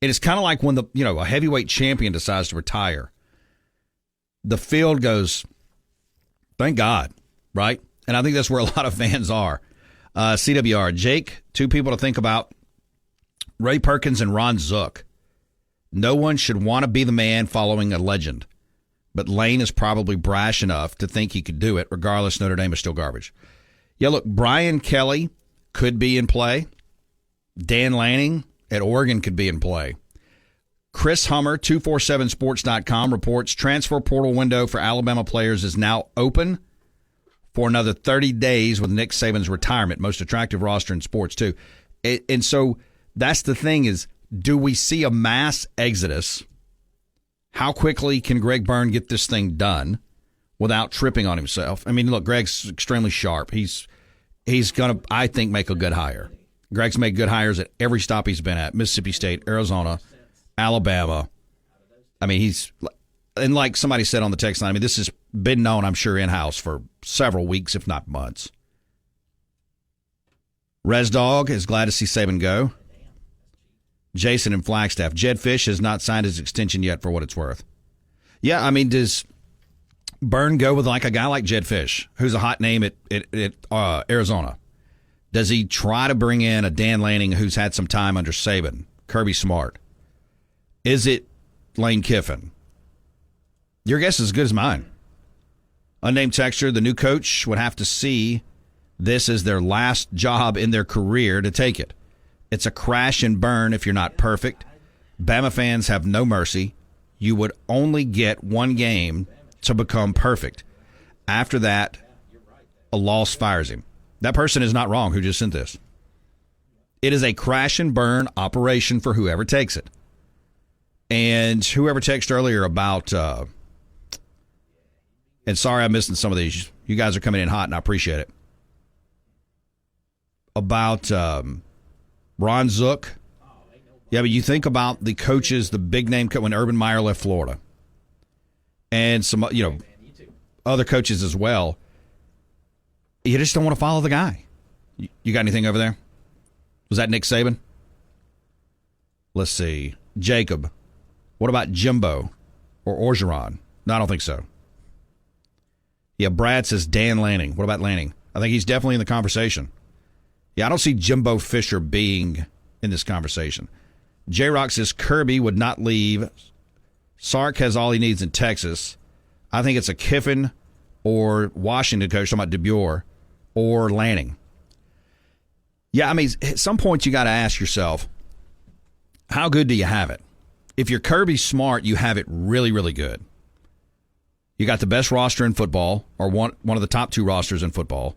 Speaker 4: And it's kind of like when a heavyweight champion decides to retire. The field goes, thank God, right? And I think that's where a lot of fans are. CWR, Jake, two people to think about. Ray Perkins and Ron Zook. No one should want to be the man following a legend. But Lane is probably brash enough to think he could do it. Regardless, Notre Dame is still garbage. Yeah, look, Brian Kelly could be in play. Dan Lanning at Oregon could be in play. Chris Hummer, 247sports.com, reports transfer portal window for Alabama players is now open for another 30 days with Nick Saban's retirement. Most attractive roster in sports, too. And so that's the thing is, do we see a mass exodus? How quickly can Greg Byrne get this thing done without tripping on himself? I mean, look, Greg's extremely sharp. He's going to, I think, make a good hire. Greg's made good hires at every stop he's been at. Mississippi State, Arizona, Alabama. I mean, he's, and like somebody said on the text line, I mean, this has been known, I'm sure, in-house for several weeks, if not months. Res Dog is glad to see Saban go. Jason in Flagstaff. Jed Fish has not signed his extension yet, for what it's worth. Yeah, I mean, does Byrne go with like a guy like Jed Fish, who's a hot name at Arizona? Does he try to bring in a Dan Lanning who's had some time under Saban, Kirby Smart? Is it Lane Kiffin? Your guess is as good as mine. Unnamed texture, the new coach would have to see this as their last job in their career to take it. It's a crash and burn if you're not perfect. Bama fans have no mercy. You would only get one game to become perfect. After that, a loss fires him. That person is not wrong who just sent this. It is a crash and burn operation for whoever takes it. And whoever texted earlier about, and sorry I'm missing some of these. You guys are coming in hot, and I appreciate it. About Ron Zook. Yeah, but you think about the coaches, the big name when Urban Meyer left Florida, and some other coaches as well. You just don't want to follow the guy. You got anything over there? Was that Nick Saban? Let's see. Jacob. What about Jimbo or Orgeron? No, I don't think so. Yeah, Brad says Dan Lanning. What about Lanning? I think he's definitely in the conversation. Yeah, I don't see Jimbo Fisher being in this conversation. J-Rock says Kirby would not leave. Sark has all he needs in Texas. I think it's a Kiffin or Washington coach, talking about DeBoer, or Lanning. Yeah, I mean, at some point you got to ask yourself, how good do you have it? If you're Kirby Smart, you have it really, really good. You got the best roster in football, or one of the top 2 rosters in football.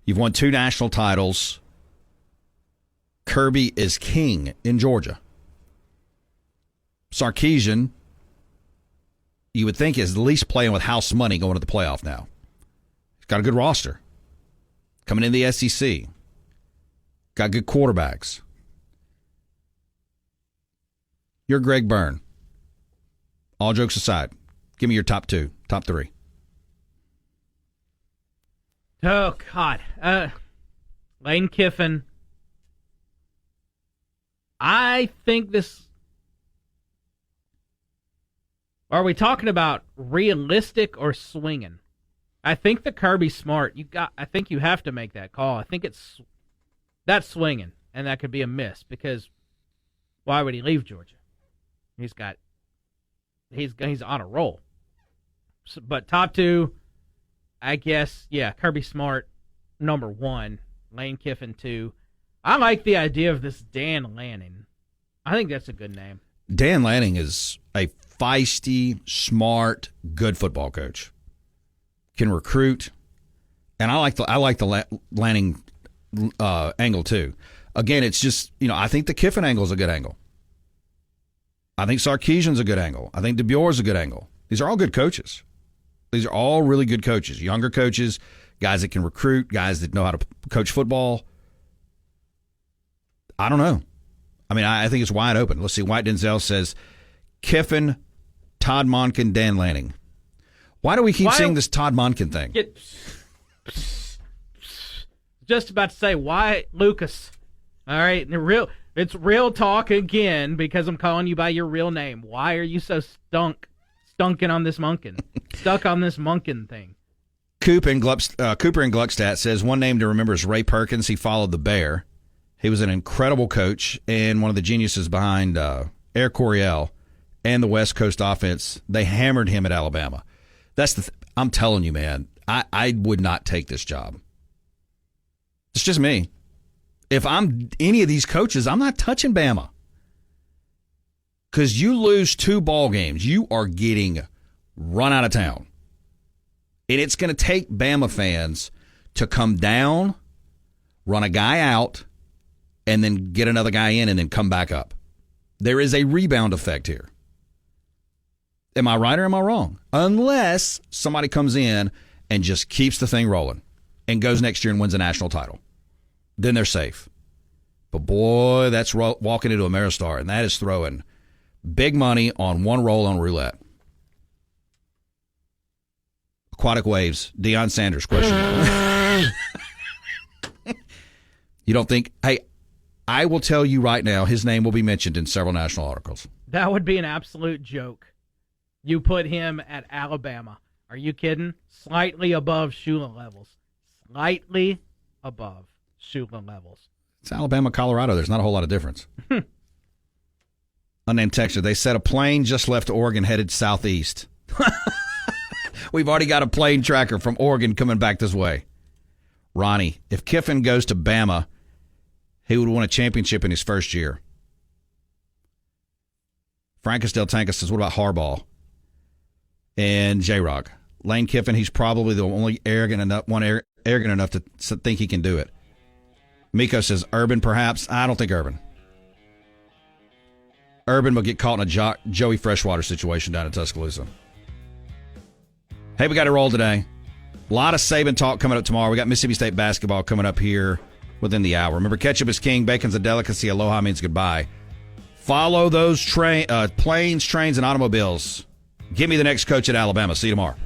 Speaker 4: You've won 2 national titles. Kirby is king in Georgia. Sarkisian, you would think, is at least playing with house money going to the playoff now. He's got a good roster. Coming in the SEC. Got good quarterbacks. You're Greg Byrne. All jokes aside, give me your top 2, top 3.
Speaker 5: Oh, God. Lane Kiffin. I think this... Are we talking about realistic or swinging? I think the Kirby Smart, I think you have to make that call. I think that's swinging, and that could be a miss, because why would he leave Georgia? He's on a roll. So, but top 2, I guess, yeah, Kirby Smart, number 1, Lane Kiffin 2. I like the idea of this Dan Lanning. I think that's a good name.
Speaker 4: Dan Lanning is a feisty, smart, good football coach. Can recruit, and I like the Lanning angle too. Again, it's just, I think the Kiffin angle is a good angle. I think Sarkisian's a good angle. I think DeBoer's a good angle. These are all good coaches. These are all really good coaches, younger coaches, guys that can recruit, guys that know how to coach football. I don't know. I mean, I think it's wide open. Let's see. White Denzel says Kiffin, Todd Monken, Dan Lanning. Why do we keep seeing this Todd Monken thing?
Speaker 5: Just about to say, why Lucas? All right, it's real talk again, because I'm calling you by your real name. Why are you so stunking on this Monken? Stuck on this Monken thing.
Speaker 4: Cooper in Gluckstadt says one name to remember is Ray Perkins. He followed the Bear. He was an incredible coach and one of the geniuses behind Air Coryell and the West Coast offense. They hammered him at Alabama. That's I'm telling you, man, I would not take this job. It's just me. If I'm any of these coaches, I'm not touching Bama. Because you lose 2 ball games, you are getting run out of town. And it's going to take Bama fans to come down, run a guy out, and then get another guy in and then come back up. There is a rebound effect here. Am I right or am I wrong? Unless somebody comes in and just keeps the thing rolling and goes next year and wins a national title. Then they're safe. But boy, that's walking into Ameristar, and that is throwing big money on one roll on roulette. Aquatic Waves, Deion Sanders question. You don't think, hey, I will tell you right now, his name will be mentioned in several national articles.
Speaker 5: That would be an absolute joke. You put him at Alabama. Are you kidding? Slightly above Shula levels. Slightly above Shula levels.
Speaker 4: It's Alabama, Colorado. There's not a whole lot of difference. Unnamed texture. They said a plane just left Oregon headed southeast. We've already got a plane tracker from Oregon coming back this way. Ronnie, if Kiffin goes to Bama, he would win a championship in his first year. Francis Del Tanka says, what about Harbaugh? And J-Rock. Lane Kiffin, he's probably the only arrogant enough to think he can do it. Miko says, Urban perhaps. I don't think Urban. Urban will get caught in a Joey Freshwater situation down in Tuscaloosa. Hey, we got to roll today. A lot of Saban talk coming up tomorrow. We got Mississippi State basketball coming up here within the hour. Remember, ketchup is king, bacon's a delicacy, aloha means goodbye. Follow those planes, trains, and automobiles. Give me the next coach at Alabama. See you tomorrow.